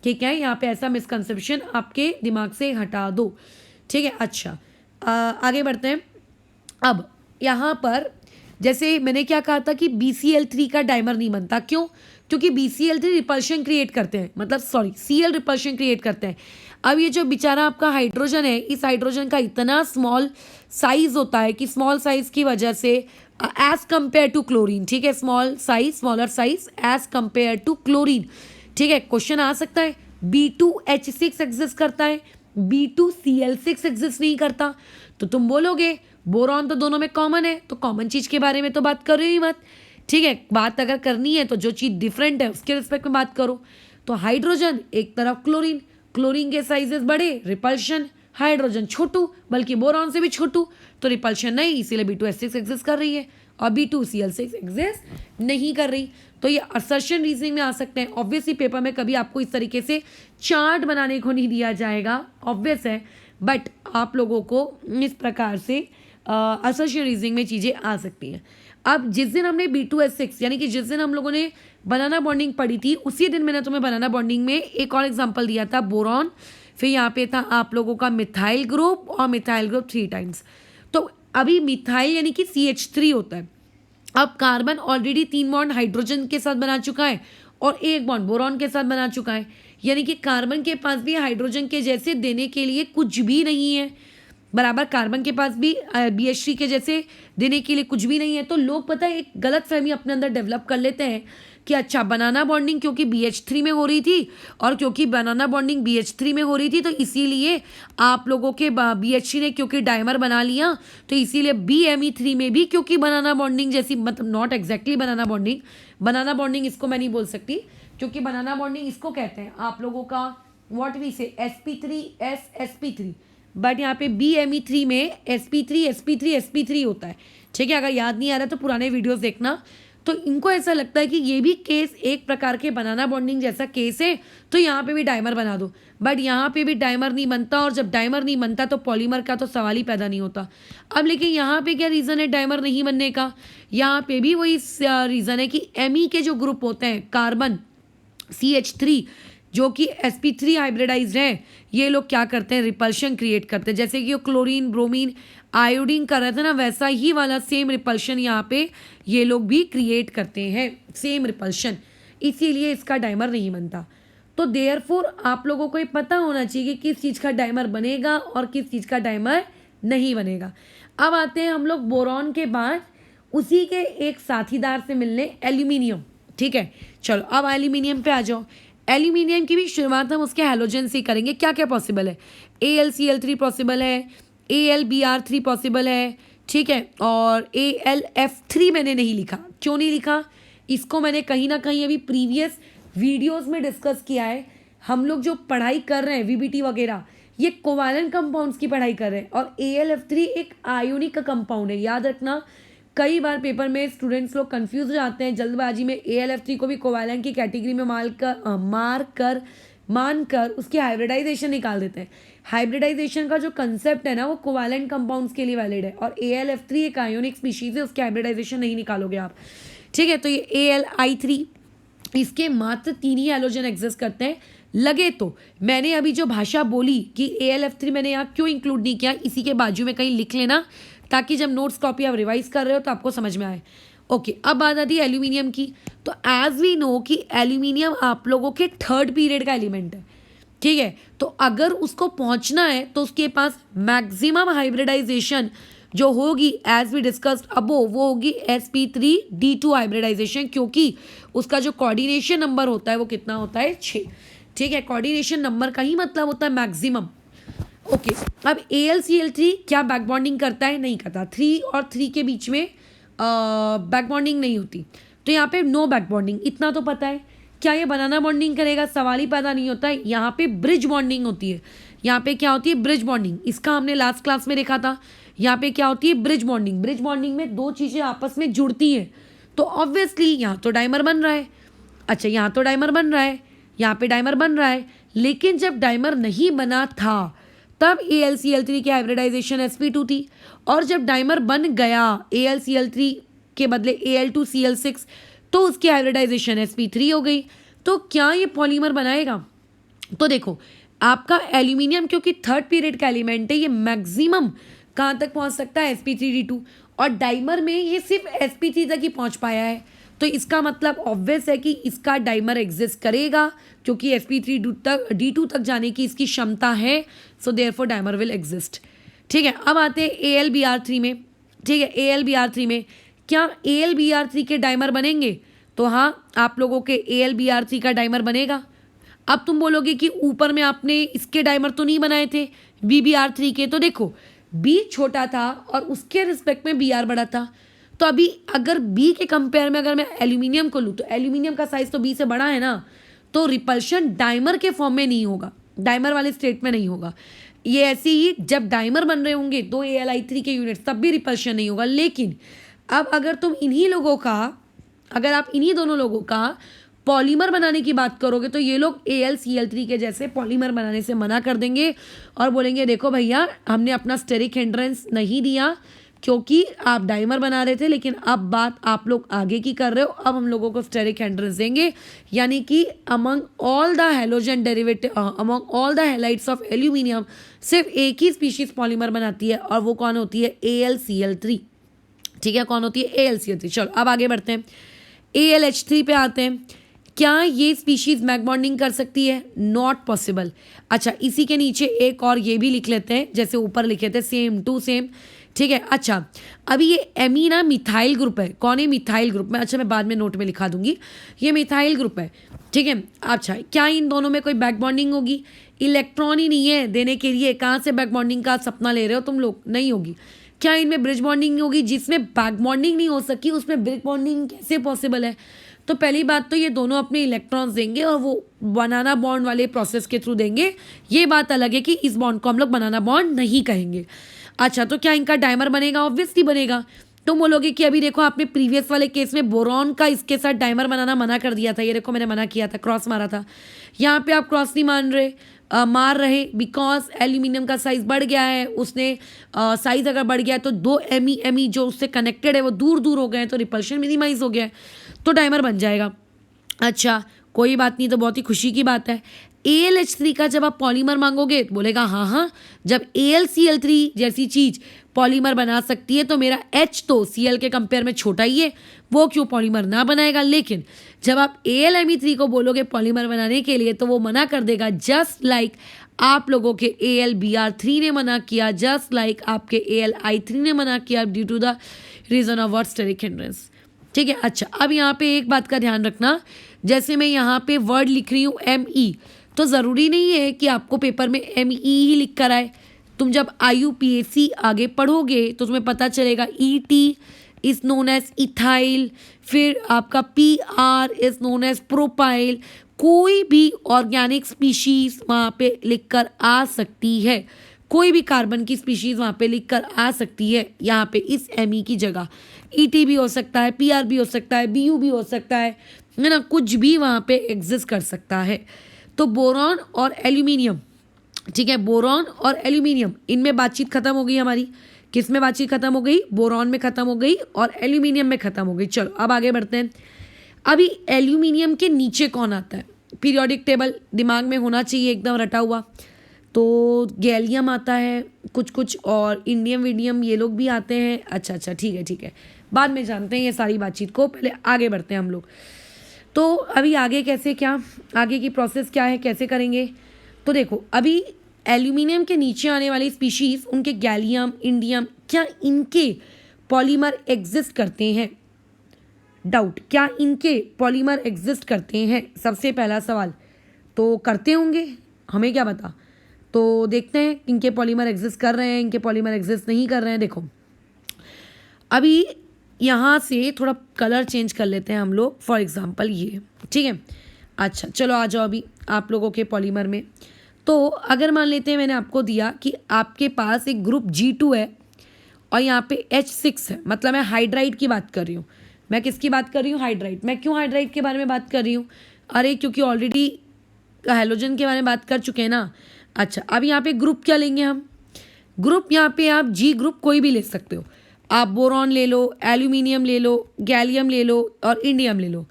ठीक है, यहाँ पे ऐसा मिसकंसेप्शन आपके दिमाग से हटा दो, ठीक है। अच्छा, आगे बढ़ते हैं। अब यहाँ पर जैसे मैंने क्या कहा था कि BCl3 का डाइमर नहीं बनता, क्यों? क्योंकि BCl3 रिपल्शन क्रिएट करते हैं, मतलब सॉरी Cl रिपल्शन क्रिएट करते हैं। अब ये जो बेचारा आपका हाइड्रोजन है, इस हाइड्रोजन का इतना स्मॉल साइज होता है कि स्मॉल साइज की वजह से एज कंपेयर टू क्लोरीन, ठीक है, small size, smaller size as compare to chlorine, ठीक है। क्वेश्चन आ सकता है B2H6 एग्जिस्ट करता है, B2Cl6 एग्जिस्ट नहीं करता, तो तुम बोलोगे बोरॉन तो दोनों में कॉमन है, तो कॉमन चीज के बारे में तो बात करो ही मत, ठीक है। बात अगर करनी है तो जो चीज डिफरेंट है उसके रिस्पेक्ट में बात करो। तो हाइड्रोजन एक तरफ, क्लोरीन, क्लोरीन के साइजेस बड़े, रिपल्शन, हाइड्रोजन छोटू, बल्कि बोरॉन से भी छोटू, तो रिपल्शन नहीं, इसीलिए B2H6 एग्जिस्ट कर रही है और B2Cl6 एग्जिस्ट नहीं कर रही। तो ये असर्शन रीजनिंग में आ सकते हैं। ऑब्वियसली पेपर में कभी आपको इस तरीके से चार्ट बनाने को नहीं दिया जाएगा, ऑब्वियस है, बट आप लोगों को इस प्रकार से असर्शन रीजनिंग में चीज़ें आ सकती हैं। अब जिस दिन हमने B2H6 यानी कि जिस दिन हम लोगों ने बनाना बॉन्डिंग पढ़ी थी, उसी दिन मैंने तुम्हें बनाना बॉन्डिंग में एक और एग्जांपल दिया था, बोरॉन, फिर यहाँ पे था आप लोगों का मिथाइल ग्रुप और मिथाइल ग्रुप 3 टाइम्स। तो अभी मिथाइल यानी कि CH3 होता है। अब कार्बन ऑलरेडी 3 बॉन्ड हाइड्रोजन के साथ बना चुका है और 1 बॉन्ड बोरॉन के साथ बना चुका है, यानी कि कार्बन के पास भी हाइड्रोजन के जैसे देने के लिए कुछ भी नहीं है, बराबर कार्बन के पास भी BH3 के जैसे देने के लिए कुछ भी नहीं है। तो लोग पता है एक गलत फहमी अपने अंदर डेवलप कर लेते हैं कि अच्छा बनाना बॉन्डिंग क्योंकि BH3 में हो रही थी और क्योंकि बनाना बॉन्डिंग BH3 में हो रही थी तो इसीलिए आप लोगों के BH3 ने क्योंकि डाइमर बना लिया तो इसीलिए BME3 में भी क्योंकि बनाना बॉन्डिंग जैसी, मतलब नॉट एग्जैक्टली बनाना बॉन्डिंग इसको मैं नहीं बोल सकती, क्योंकि बनाना बॉन्डिंग इसको कहते हैं आप लोगों का व्हाट वी से sp3 बट यहाँ पे BME3 में sp3 होता है, ठीक है। अगर याद नहीं आ रहा तो पुराने वीडियोस देखना। तो इनको ऐसा लगता है कि ये भी केस एक प्रकार के बनाना बॉन्डिंग जैसा केस है, तो यहाँ पे भी डाइमर बना दो, बट यहाँ पे भी डाइमर नहीं बनता, और जब डाइमर नहीं बनता तो पॉलीमर का तो सवाल ही पैदा नहीं होता। अब लेकिन यहाँ पे क्या रीज़न है डाइमर नहीं बनने का? यहाँ पे भी वही रीज़न है कि Me के जो ग्रुप होते हैं कार्बन CH3 जो कि sp3 हाइब्रिडाइज्ड है, ये लोग क्या करते हैं, रिपल्शन क्रिएट करते हैं। जैसे कि वो क्लोरीन ब्रोमीन आयोडीन कर रहे थे ना, वैसा ही वाला सेम रिपल्शन यहाँ पे ये लोग भी क्रिएट करते हैं, सेम रिपल्शन, इसीलिए इसका डाइमर नहीं बनता। तो देयरफॉर आप लोगों को ये पता होना चाहिए कि किस चीज़ का डाइमर बनेगा और किस चीज़ का डाइमर नहीं बनेगा। अब आते हैं हम लोग बोरॉन के बाद उसी के एक साथीदार से मिलने, एल्यूमिनियम, ठीक है। चलो अब एल्यूमिनियम पे आ जाओ। एल्यूमिनियम की भी शुरुआत हम उसके हैलोजन से करेंगे। क्या क्या पॉसिबल है? AlCl3 पॉसिबल है, AlBr3 पॉसिबल है, ठीक है, और AlF3 मैंने नहीं लिखा। क्यों नहीं लिखा? इसको मैंने कहीं ना कहीं अभी प्रीवियस वीडियोस में डिस्कस किया है। हम लोग जो पढ़ाई कर रहे हैं VBT वगैरह, ये कोवैलेंट कंपाउंड्स की पढ़ाई कर रहे हैं, और AlF3 एक आयोनिक कंपाउंड है। याद रखना, कई बार पेपर में स्टूडेंट्स लोग कंफ्यूज हो जाते हैं जल्दबाजी में, AlF3 को भी कोवैलेंट की कैटेगरी में मानकर उसकी हाइब्रिडाइजेशन निकाल देते हैं। हाइब्रिडाइजेशन का जो कंसेप्ट है ना, वो कोवैलेंट कंपाउंड्स के लिए वैलिड है, और AlF3 एक आयोनिक स्पीशीज है, उसकी हाइब्रिडाइजेशन नहीं निकालोगे आप, ठीक है। तो ये AlI3, इसके मात्र 3 ही हैलोजन एग्जिस्ट करते हैं। लगे तो मैंने अभी जो भाषा बोली कि AlF3 मैंने यहाँ क्यों इंक्लूड नहीं किया, इसी के बाजू में कहीं लिख लेना, ताकि जब नोट्स कॉपी आप रिवाइज कर रहे हो तो आपको समझ में आए। ओके, अब बात आती है एल्यूमिनियम की। तो एज वी नो कि एल्यूमिनियम आप लोगों के 3rd पीरियड का एलिमेंट है, ठीक है। तो अगर उसको पहुंचना है तो उसके पास मैक्सिमम हाइब्रिडाइजेशन जो होगी एज वी डिस्कस्ड अबो, वो होगी sp3d2 हाइब्रिडाइजेशन, क्योंकि उसका जो कोऑर्डिनेशन नंबर होता है वो कितना होता है, 6, ठीक है। कोऑर्डिनेशन नंबर का ही मतलब होता है मैक्सिमम। ओके, अब AlCl3 क्या बैक बॉन्डिंग करता है? नहीं करता। 3 और 3 के बीच में बैक बॉन्डिंग नहीं होती, तो यहाँ पे नो बैक बॉन्डिंग, इतना तो पता है। क्या ये बनाना बॉन्डिंग करेगा? सवाल ही पैदा नहीं होता है। यहाँ पे ब्रिज बॉन्डिंग होती है। यहाँ पे क्या होती है? Bridge bonding. इसका हमने लास्ट क्लास में देखा था। यहाँ पे क्या होती है? Bridge bonding. ब्रिज बॉन्डिंग में दो चीज़ें आपस में जुड़ती हैं, तो ऑब्वियसली यहाँ तो डाइमर बन रहा है। अच्छा, यहाँ तो डाइमर बन रहा है, यहाँ पे डाइमर बन रहा है, लेकिन जब डाइमर नहीं बना था तब AlCl3 की हाइब्रिडाइजेशन sp2 थी, और जब डाइमर बन गया AlCl3 के बदले Al2Cl6 तो उसकी हाइब्रिडाइजेशन sp3 हो गई। तो क्या ये पॉलीमर बनाएगा? तो देखो आपका एल्यूमिनियम क्योंकि थर्ड पीरियड का एलिमेंट है, ये मैक्सिमम कहाँ तक पहुँच सकता है, sp3d2, और डाइमर में ये सिर्फ sp3 तक ही पहुँच पाया है। तो इसका मतलब ऑब्वियस है कि इसका डाइमर एग्जिस्ट करेगा क्योंकि sp3d2 तक जाने की इसकी क्षमता है। So therefore dimer will exist. ठीक है, अब आते हैं AlBr3 में। ठीक है, AlBr3 में क्या AlBr3 के डाइमर बनेंगे? तो हाँ, आप लोगों के AlBr3 का डाइमर बनेगा। अब तुम बोलोगे कि ऊपर में आपने इसके डाइमर तो नहीं बनाए थे BbR3 के, तो देखो B छोटा था और उसके रिस्पेक्ट में Br बड़ा था। तो अभी अगर B के कंपेयर में अगर मैं एल्यूमिनियम को लूँ तो एल्यूमिनियम का साइज तो B से बड़ा है ना, तो रिपल्शन डाइमर के फॉर्म में नहीं होगा, डाइमर वाले स्टेट में नहीं होगा। ये ऐसे ही जब डाइमर बन रहे होंगे दो Al3 के यूनिट्स तब भी रिपल्शन नहीं होगा। लेकिन अब अगर तुम इन्हीं लोगों का, अगर आप इन्हीं दोनों लोगों का पॉलीमर बनाने की बात करोगे तो ये लोग AlCl3 के जैसे पॉलीमर बनाने से मना कर देंगे और बोलेंगे देखो भैया हमने अपना स्टेरिक हिंड्रेंस नहीं दिया क्योंकि आप डाइमर बना रहे थे, लेकिन अब बात आप लोग आगे की कर रहे हो, अब हम लोगों को स्टेरिक हिंड्रेंस देंगे। यानी कि among all the halogen derivative, among all the halides of aluminium सिर्फ एक ही स्पीशीज पॉलीमर बनाती है और वो कौन होती है? AlCl3। ठीक है, कौन होती है? AlCl3। चलो अब आगे बढ़ते हैं, AlH3 पे आते हैं। क्या ये स्पीशीज मैक बॉन्डिंग कर सकती है? Not possible. अच्छा, इसी के नीचे एक और ये भी लिख लेते हैं जैसे ऊपर लिखे थे, सेम टू सेम। ठीक है, अच्छा अभी ये एमी ना मिथाइल ग्रुप है। कौन है? मिथाइल ग्रुप में। अच्छा मैं बाद में नोट में लिखा दूंगी, ये मिथाइल ग्रुप है। ठीक है, अच्छा क्या इन दोनों में कोई बैक बॉन्डिंग होगी? इलेक्ट्रॉन ही नहीं है देने के लिए, कहाँ से बैक बॉन्डिंग का सपना ले रहे हो तुम लोग? नहीं होगी। क्या इनमें ब्रिज बॉन्डिंग होगी? जिसमें बैक बॉन्डिंग नहीं हो सकी उसमें ब्रिज बॉन्डिंग कैसे पॉसिबल है? तो पहली बात तो ये दोनों अपने इलेक्ट्रॉन्स देंगे और वो बनाना बॉन्ड वाले प्रोसेस के थ्रू देंगे। ये बात अलग है कि इस बॉन्ड को हम लोग बनाना बॉन्ड नहीं कहेंगे। अच्छा, तो क्या इनका डाइमर बनेगा? ऑब्वियसली बनेगा। तुम बोलोगे कि अभी देखो आपने प्रीवियस वाले केस में बोरॉन का इसके साथ डाइमर बनाना मना कर दिया था, ये देखो मैंने मना किया था, क्रॉस मारा था। यहाँ पे आप क्रॉस नहीं मार रहे बिकॉज एल्यूमिनियम का साइज बढ़ गया है, उसने साइज अगर बढ़ गया है तो दो एमी जो उससे कनेक्टेड है वो दूर दूर हो गए हैं, तो रिपल्शन मिनिमाइज हो गया है, तो डाइमर बन जाएगा। अच्छा कोई बात नहीं, तो बहुत ही खुशी की बात है। AlH3 का जब आप पॉलीमर मांगोगे तो बोलेगा हाँ हाँ, जब AlCl3 जैसी चीज़ पॉलीमर बना सकती है तो मेरा H तो Cl के कंपेयर में छोटा ही है, वो क्यों पॉलीमर ना बनाएगा। लेकिन जब आप AlMe3 को बोलोगे पॉलीमर बनाने के लिए तो वो मना कर देगा, जस्ट लाइक आप लोगों के AlBr3 ने मना किया, जस्ट लाइक आपके AlI3 ने मना किया due to the reason of what steric hindrance. ठीक है, अच्छा अब यहाँ पे एक बात का ध्यान रखना, जैसे मैं यहाँ पे वर्ड लिख रही हूँ ME, तो ज़रूरी नहीं है कि आपको पेपर में ME ही लिख कर आए। तुम जब IUPAC आगे पढ़ोगे तो तुम्हें पता चलेगा ET is known as ethyl, फिर आपका PR is known as propyl. कोई भी ऑर्गेनिक स्पीशीज़ वहाँ पे लिख कर आ सकती है, कोई भी कार्बन की स्पीशीज़ वहाँ पे लिख कर आ सकती है। यहाँ पे इस ME की जगह ET भी हो सकता है, PR भी हो सकता है, BU भी हो सकता है ना, कुछ भी वहाँ पे एग्जिस्ट कर सकता है। तो बोरॉन और एल्यूमिनियम, ठीक है, बोरॉन और एल्यूमिनियम इनमें बातचीत खत्म हो गई हमारी। किस में बातचीत खत्म हो गई? बोरॉन में खत्म हो गई और एल्यूमिनियम में खत्म हो गई। चलो अब आगे बढ़ते हैं। अभी एल्यूमिनियम के नीचे कौन आता है? पीरियोडिक टेबल दिमाग में होना चाहिए एकदम रटा हुआ। तो गैलियम आता है कुछ कुछ, और इंडियम विडियम ये लोग भी आते हैं। अच्छा ठीक है, बाद में जानते हैं ये सारी बातचीत को, पहले आगे बढ़ते हैं हम लोग। तो अभी आगे कैसे, क्या आगे की प्रोसेस क्या है, कैसे करेंगे? तो देखो अभी एल्यूमिनियम के नीचे आने वाली स्पीशीज़, उनके गैलियम, इंडियम, क्या इनके पॉलीमर एग्जिस्ट करते हैं? डाउट, क्या इनके पॉलीमर एग्जिस्ट करते हैं? सबसे पहला सवाल तो करते होंगे, हमें क्या पता। तो देखते हैं इनके पॉलीमर एग्जिस्ट कर रहे हैं, इनके पॉलीमर एग्जिस्ट नहीं कर रहे हैं। देखो अभी यहाँ से थोड़ा कलर चेंज कर लेते हैं हम लोग, फॉर एग्जांपल ये, ठीक है। अच्छा चलो आ जाओ अभी आप लोगों के पॉलीमर में। तो अगर मान लेते हैं मैंने आपको दिया कि आपके पास एक ग्रुप G2 है और यहाँ पे H6 है, मतलब मैं हाइड्राइड की बात कर रही हूँ। मैं किसकी बात कर रही हूँ? हाइड्राइड। मैं क्यों हाइड्राइड के बारे में बात कर रही हूँ? अरे क्योंकि ऑलरेडी हैलोजन के बारे में बात कर चुके हैं ना। अच्छा अब यहाँ पे ग्रुप क्या लेंगे हम? ग्रुप यहाँ पे आप G ग्रुप कोई भी ले सकते हो, आप बोरॉन ले लो, एल्यूमिनियम ले लो, गैलियम ले लो और इंडियम ले लो।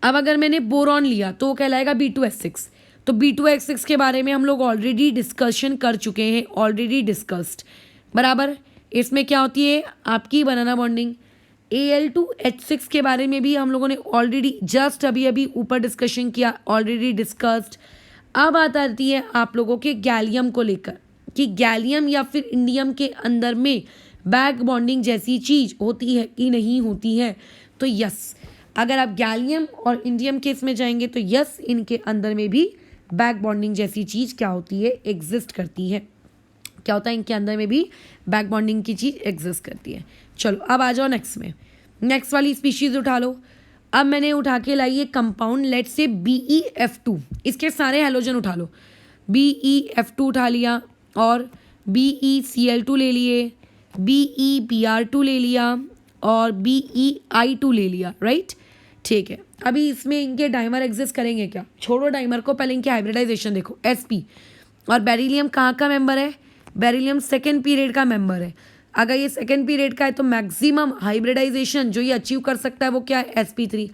अब अगर मैंने बोरॉन लिया तो वो कहलाएगा B2S6, तो B2H6 के बारे में हम लोग ऑलरेडी डिस्कशन कर चुके हैं, ऑलरेडी डिस्कस्ड, बराबर। इसमें क्या होती है आपकी बनाना बॉन्डिंग। Al2H6 के बारे में भी हम लोगों ने ऑलरेडी जस्ट अभी अभी ऊपर डिस्कशन किया, ऑलरेडी डिस्कस्ड। अब बात आती है आप लोगों के गैलियम को लेकर कि गैलियम या फिर इंडियम के अंदर में बैक बॉन्डिंग जैसी चीज़ होती है कि नहीं होती है। तो यस, अगर आप गैलियम और इंडियम केस में जाएंगे तो यस, इनके अंदर में भी बैक बॉन्डिंग जैसी चीज़ क्या होती है, एग्जिस्ट करती है। क्या होता है, इनके अंदर में भी बैक बॉन्डिंग की चीज़ एग्जिस्ट करती है। चलो अब आ जाओ नेक्स्ट में, नेक्स्ट वाली स्पीशीज़ उठा लो। अब मैंने उठा के लाई है कंपाउंड, लेट से BeF2, इसके सारे हैलोजन उठा लो। BeF2 उठा लिया और BeCl2 ले लिए, BeBr2 ले लिया और BeI2 ले लिया, राइट। ठीक है, अभी इसमें इनके डाइमर एग्जिस्ट करेंगे क्या, छोड़ो डाइमर को, पहले इनके हाइब्रिडाइजेशन देखो। sp और बेरिलियम कहाँ का मेंबर है, बेरिलियम सेकेंड पीरियड का मेंबर है। अगर ये सेकेंड पीरियड का है तो मैक्सिमम हाइब्रिडाइजेशन जो ये अचीव कर सकता है वो क्या है, sp3।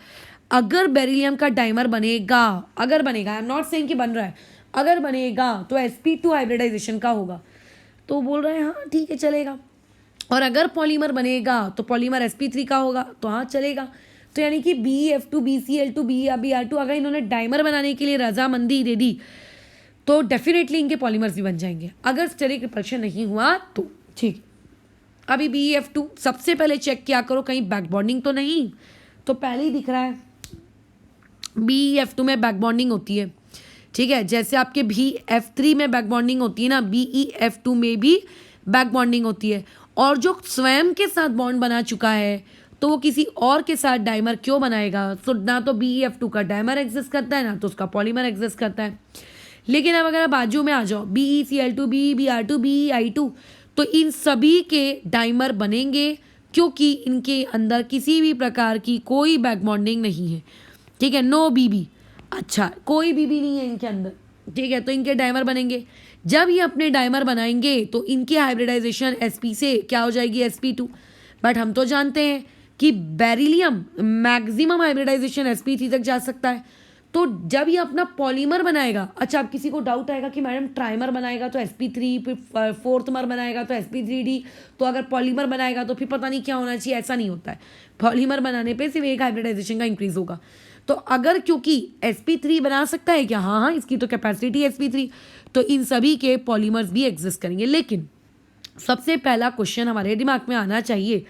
अगर बेरिलियम का डाइमर बनेगा, अगर बनेगा, आई एम नॉट सेइंग कि बन रहा है, अगर बनेगा तो sp2 हाइब्रिडाइजेशन का होगा। तो बोल रहे हैं हाँ ठीक है चलेगा। और अगर पॉलीमर बनेगा तो पॉलीमर sp3 का होगा, तो हाँ चलेगा। तो यानी कि BeF2 BeCl2 BeBr2 अगर इन्होंने डाइमर बनाने के लिए रजामंदी दे दी तो डेफिनेटली इनके पॉलीमर्स भी बन जाएंगे। अगर स्टेरिक रिपल्शन नहीं हुआ तो ठीक। अभी BeF2 सबसे पहले चेक किया करो कहीं बैक बॉन्डिंग तो नहीं, तो पहले ही दिख रहा है BeF2 में बैक बॉन्डिंग होती है, ठीक है। जैसे आपके BeF3 में बैक बॉन्डिंग होती है ना, BeF2 में भी बैक बॉन्डिंग होती है। और जो स्वयं के साथ बॉन्ड बना चुका है तो वो किसी और के साथ डाइमर क्यों बनाएगा। तो ना तो BeF2 का डाइमर एग्जिस्ट करता है ना तो उसका पॉलीमर एग्जिस्ट करता है। लेकिन अब अगर आप बाजू में आ जाओ BeCl2 BeBr2 BeI2, तो इन सभी के डाइमर बनेंगे क्योंकि इनके अंदर किसी भी प्रकार की कोई बैक बॉन्डिंग नहीं है, ठीक है। नो BB, अच्छा कोई BB नहीं है इनके अंदर, ठीक है। तो इनके डाइमर बनेंगे। जब ये अपने डाइमर बनाएंगे तो इनकी हाइब्रिडाइजेशन sp से क्या हो जाएगी, sp2। बट हम तो जानते हैं कि बेरिलियम मैक्सिमम हाइब्रिडाइजेशन sp3 तक जा सकता है। तो जब ये अपना पॉलीमर बनाएगा, अच्छा अब किसी को डाउट आएगा कि मैडम ट्राइमर बनाएगा तो sp3, फिर फोर्थमर बनाएगा तो sp3d, तो अगर पॉलीमर बनाएगा तो फिर पता नहीं क्या होना चाहिए। ऐसा नहीं होता है, पॉलीमर बनाने पे सिर्फ एक हाइब्रिडाइजेशन का इंक्रीज होगा। तो अगर क्योंकि sp3 बना सकता है क्या, हाँ हाँ इसकी तो कैपेसिटी sp3, तो इन सभी के पॉलीमर्स भी एग्जिस्ट करेंगे। लेकिन सबसे पहला क्वेश्चन हमारे दिमाग में आना चाहिए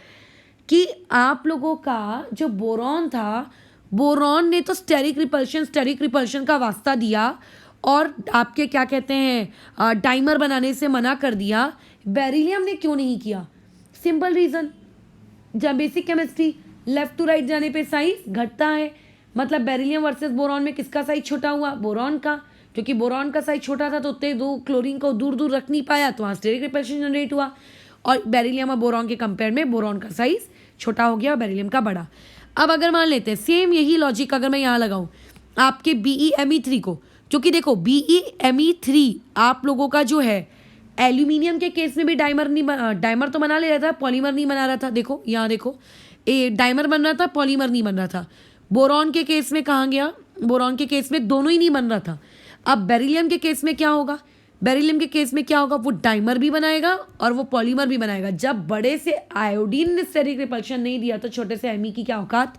कि आप लोगों का जो बोरॉन था, बोरॉन ने तो स्टेरिक रिपल्शन का वास्ता दिया और आपके क्या कहते हैं डाइमर बनाने से मना कर दिया। बेरिलियम ने क्यों नहीं किया, सिंपल रीज़न, जब basic chemistry left to right जाने पे साइज घटता है। मतलब बेरिलियम वर्सेस बोरॉन में किसका साइज छोटा हुआ, बोरॉन का, क्योंकि बोरॉन का साइज छोटा था तो उतने दो क्लोरीन को दूर दूर रख नहीं पाया, तो वहाँ स्टेरिक रिपल्शन जनरेट हुआ। और बेरिलियम और बोरॉन के कंपेयर में बोरॉन का साइज छोटा हो गया और बेरिलियम का बड़ा। अब अगर मान लेते हैं सेम यही लॉजिक अगर मैं यहाँ लगाऊं आपके BeMe3 को, क्योंकि देखो BeMe3 आप लोगों का जो है एल्यूमिनियम के केस में भी डाइमर तो बना ले रहा था, पॉलीमर नहीं बना रहा था। देखो यहाँ देखो, डाइमर बन रहा था, पॉलीमर नहीं बन रहा था। बोरॉन के केस में कहाँ गया, बोरॉन के केस में दोनों ही नहीं बन रहा था। अब बेरिलियम के केस में क्या होगा, बेरिलियम के केस में क्या होगा, वो डाइमर भी बनाएगा और वो पॉलीमर भी बनाएगा। जब बड़े से आयोडीन ने स्टेरिक रिपल्शन नहीं दिया तो छोटे से Me की क्या औकात,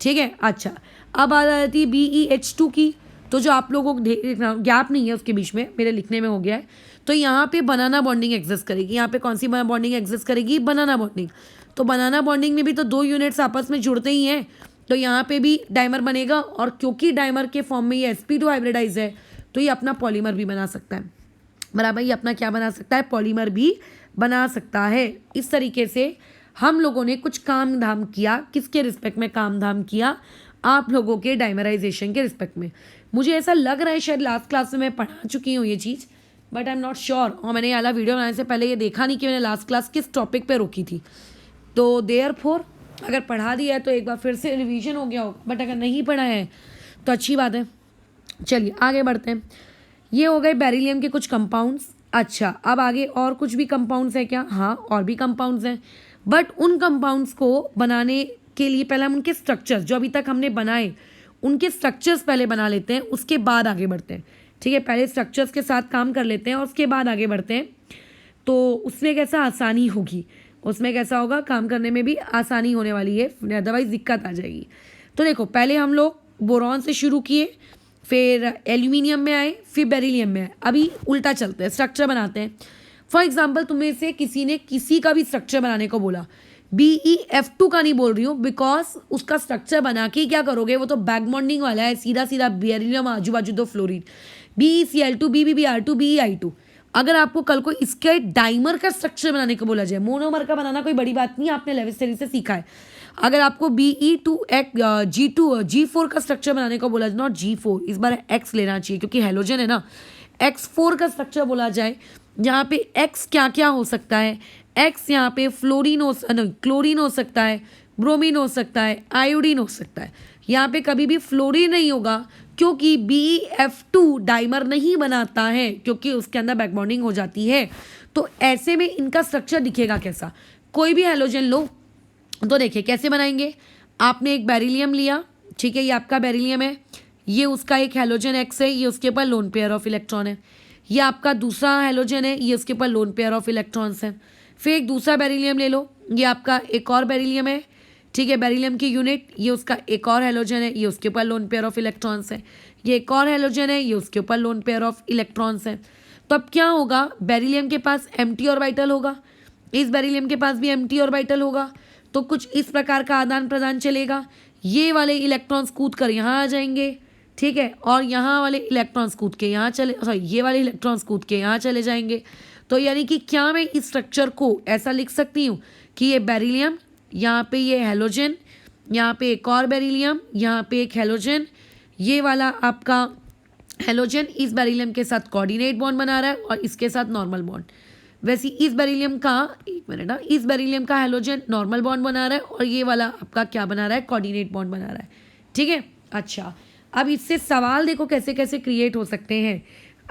ठीक है। अच्छा अब आ जाती है BeH2 की, तो जो आप लोगों को गैप नहीं है उसके बीच में, मेरे लिखने में हो गया है। तो यहाँ पे बनाना बॉन्डिंग एग्जिस्ट करेगी। यहाँ पे कौन सी बॉन्डिंग एग्जिस्ट करेगी, बनाना बॉन्डिंग। तो बनाना बॉन्डिंग में भी तो दो यूनिट्स आपस में जुड़ते ही हैं, तो यहाँ पे भी डाइमर बनेगा। और क्योंकि डाइमर के फॉर्म में ये sp2 हाइब्रिडाइज है तो ये अपना पॉलीमर भी बना सकता है, बराबर। ये अपना क्या बना सकता है, पॉलीमर भी बना सकता है। इस तरीके से हम लोगों ने कुछ काम धाम किया, किसके रिस्पेक्ट में काम धाम किया, आप लोगों के डाइमराइजेशन के रिस्पेक्ट में। मुझे ऐसा लग रहा है शायद लास्ट क्लास में मैं पढ़ा चुकी हूँ ये चीज़, but I am not sure. और मैंने ये वाला वीडियो बनाने से पहले ये देखा नहीं कि मैंने लास्ट क्लास किस टॉपिक पे रोकी थी। तो देयरफॉर अगर पढ़ा दिया है तो एक बार फिर से रिवीजन हो गया होगा, बट अगर नहीं पढ़ा है तो अच्छी बात है। चलिए आगे बढ़ते हैं। ये हो गए बेरिलियम के कुछ कंपाउंड्स। अच्छा अब आगे और कुछ भी कंपाउंड्स हैं क्या, हाँ और भी कंपाउंड्स हैं, बट उन कंपाउंड्स को बनाने के लिए पहले हम उनके स्ट्रक्चर्स जो अभी तक हमने बनाए उनके स्ट्रक्चर्स पहले बना लेते हैं, उसके बाद आगे बढ़ते हैं, ठीक है, पहले स्ट्रक्चर्स के साथ काम कर लेते हैं और उसके बाद आगे बढ़ते हैं, तो उसमें कैसा आसानी होगी, उसमें कैसा होगा, काम करने में भी आसानी होने वाली है, अदरवाइज दिक्कत आ जाएगी। तो देखो पहले हम लोग बोरॉन से शुरू किए, फिर एल्यूमिनियम में आए, फिर बेरिलियम में आए। अभी उल्टा चलते हैं, स्ट्रक्चर बनाते हैं। फॉर एग्जाम्पल तुम्हें से किसी ने किसी का भी स्ट्रक्चर बनाने को बोला, BeF2 का नहीं बोल रही हूँ, बिकॉज उसका स्ट्रक्चर बना के क्या करोगे, वो तो बैक बॉन्डिंग वाला है, सीधा सीधा बेरिलियम आजू बाजू दो फ्लोरीन, BeCl2 BbBr2 BeI2। अगर आपको कल को इसके डाइमर का स्ट्रक्चर बनाने को बोला जाए, मोनोमर का बनाना कोई बड़ी बात नहीं, आपने 11th सीरीज से सीखा है। अगर आपको G4 का स्ट्रक्चर बनाने को बोला, नॉट G4, इस बार X लेना चाहिए क्योंकि हेलोजन है ना, X4 का स्ट्रक्चर बोला जाए, जहाँ पे X क्या क्या हो सकता है, X यहाँ पे क्लोरीन हो सकता है, ब्रोमीन हो सकता है, आयोडीन हो सकता है। यहाँ पे कभी भी फ्लोरीन नहीं होगा क्योंकि BeF2 डाइमर नहीं बनाता है, क्योंकि उसके अंदर बैक बॉन्डिंग हो जाती है। तो ऐसे में इनका स्ट्रक्चर दिखेगा कैसा, कोई भी हेलोजन लो तो देखिए कैसे बनाएंगे। आपने एक बेरिलियम लिया, ठीक है, ये आपका बेरिलियम है, ये उसका एक हेलोजन X है, ये उसके ऊपर लोन पेयर ऑफ इलेक्ट्रॉन है। ये आपका दूसरा हेलोजन है, ये उसके ऊपर लोन पेयर ऑफ इलेक्ट्रॉन्स है। फिर एक दूसरा बेरिलियम ले लो, ये आपका एक और बेरिलियम है, ठीक है, बेरिलियम की यूनिट, ये उसका एक और हेलोजन है, ये उसके ऊपर लोन पेयर ऑफ इलेक्ट्रॉन्स है। ये एक और हेलोजन है, ये उसके ऊपर लोन पेयर ऑफ इलेक्ट्रॉन्स है। तो अब क्या होगा, बेरिलियम के पास एम्प्टी ऑर्बिटल होगा, इस बेरिलियम के पास भी एम्प्टी ऑर्बिटल होगा। तो कुछ इस प्रकार का आदान प्रदान चलेगा, ये वाले इलेक्ट्रॉन्स कूद कर यहाँ आ जाएंगे, ठीक है, और यहाँ वाले इलेक्ट्रॉन्स कूद के यहाँ चले, सॉरी ये वाले इलेक्ट्रॉन्स कूद के यहाँ चले जाएंगे। तो यानी कि क्या मैं इस स्ट्रक्चर को ऐसा लिख सकती हूँ कि ये बेरिलियम, यहाँ पे ये हेलोजन, यहाँ पे एक और बेरिलियम, यहाँ पे एक हेलोजन, ये वाला आपका हेलोजन इस बेरिलियम के साथ कोऑर्डिनेट बॉन्ड बना रहा है और इसके साथ नॉर्मल बॉन्ड। वैसे इस बेरिलियम का, एक मिनट ना, इस बेरिलियम का हेलोजन नॉर्मल बॉन्ड बना रहा है और ये वाला आपका क्या बना रहा है, कोऑर्डिनेट बॉन्ड बना रहा है, ठीक है। अच्छा, अब इससे सवाल देखो कैसे कैसे क्रिएट हो सकते हैं।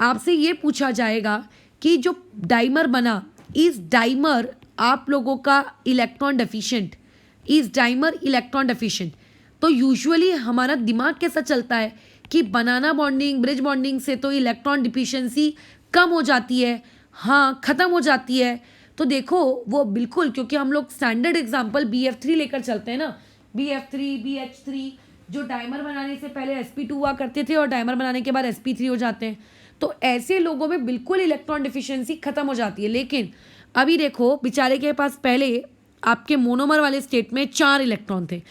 आपसे ये पूछा जाएगा कि जो डाइमर बना, इस डाइमर आप लोगों का इलेक्ट्रॉन डेफिशिएंट, इस डाइमर इलेक्ट्रॉन डेफिशिएंट। तो यूजुअली हमारा दिमाग कैसा चलता है कि बनाना बॉन्डिंग, ब्रिज बॉन्डिंग से तो इलेक्ट्रॉन डिफिशिएंसी कम हो जाती है, हाँ ख़त्म हो जाती है। तो देखो वो बिल्कुल, क्योंकि हम लोग स्टैंडर्ड एग्जांपल BF3 लेकर चलते हैं ना, BF3 BH3, जो डाइमर बनाने से पहले sp2 हुआ करते थे और डाइमर बनाने के बाद sp3 हो जाते हैं। तो ऐसे लोगों में बिल्कुल इलेक्ट्रॉन डिफिशिएंसी ख़त्म हो जाती है। लेकिन अभी देखो बेचारे के पास पहले आपके मोनोमर वाले स्टेट में 4 इलेक्ट्रॉन थे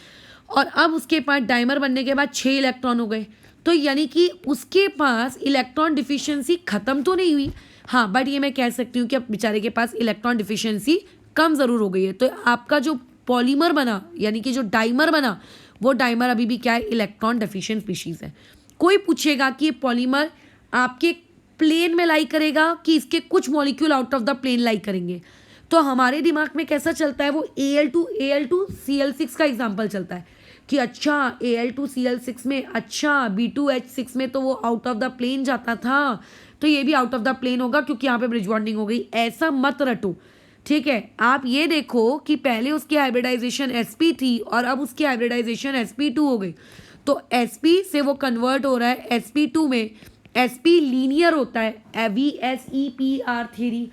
और अब उसके पास डाइमर बनने के बाद 6 इलेक्ट्रॉन हो गए। तो यानी कि उसके पास इलेक्ट्रॉन डिफिशिएंसी ख़त्म तो नहीं हुई, हाँ, बट ये मैं कह सकती हूँ कि अब बेचारे के पास इलेक्ट्रॉन डिफिशिएंसी कम ज़रूर हो गई है। तो आपका जो पॉलीमर बना, यानी कि जो डाइमर बना, वो डाइमर अभी भी क्या है, इलेक्ट्रॉन डेफिशिएंट स्पीशीज़ है। कोई पूछेगा कि ये पॉलीमर आपके प्लेन में लाई करेगा कि इसके कुछ molecule out of the plane lie करेंगे, तो हमारे दिमाग में कैसा चलता है, वो Al2Cl6 का एग्जाम्पल चलता है कि अच्छा Al2Cl6 में, अच्छा B2H6 में तो वो आउट ऑफ द प्लेन जाता था, तो ये भी आउट ऑफ द प्लेन होगा क्योंकि यहाँ पे ब्रिज बॉन्डिंग हो गई। ऐसा मत रटो, ठीक है। आप ये देखो कि पहले उसकी हाइब्रिडाइजेशन sp थी और अब उसकी हाइब्रिडाइजेशन sp2 हो गई। तो sp से वो कन्वर्ट हो रहा है sp2 में। sp लीनियर होता है, VSEPR थ्योरी,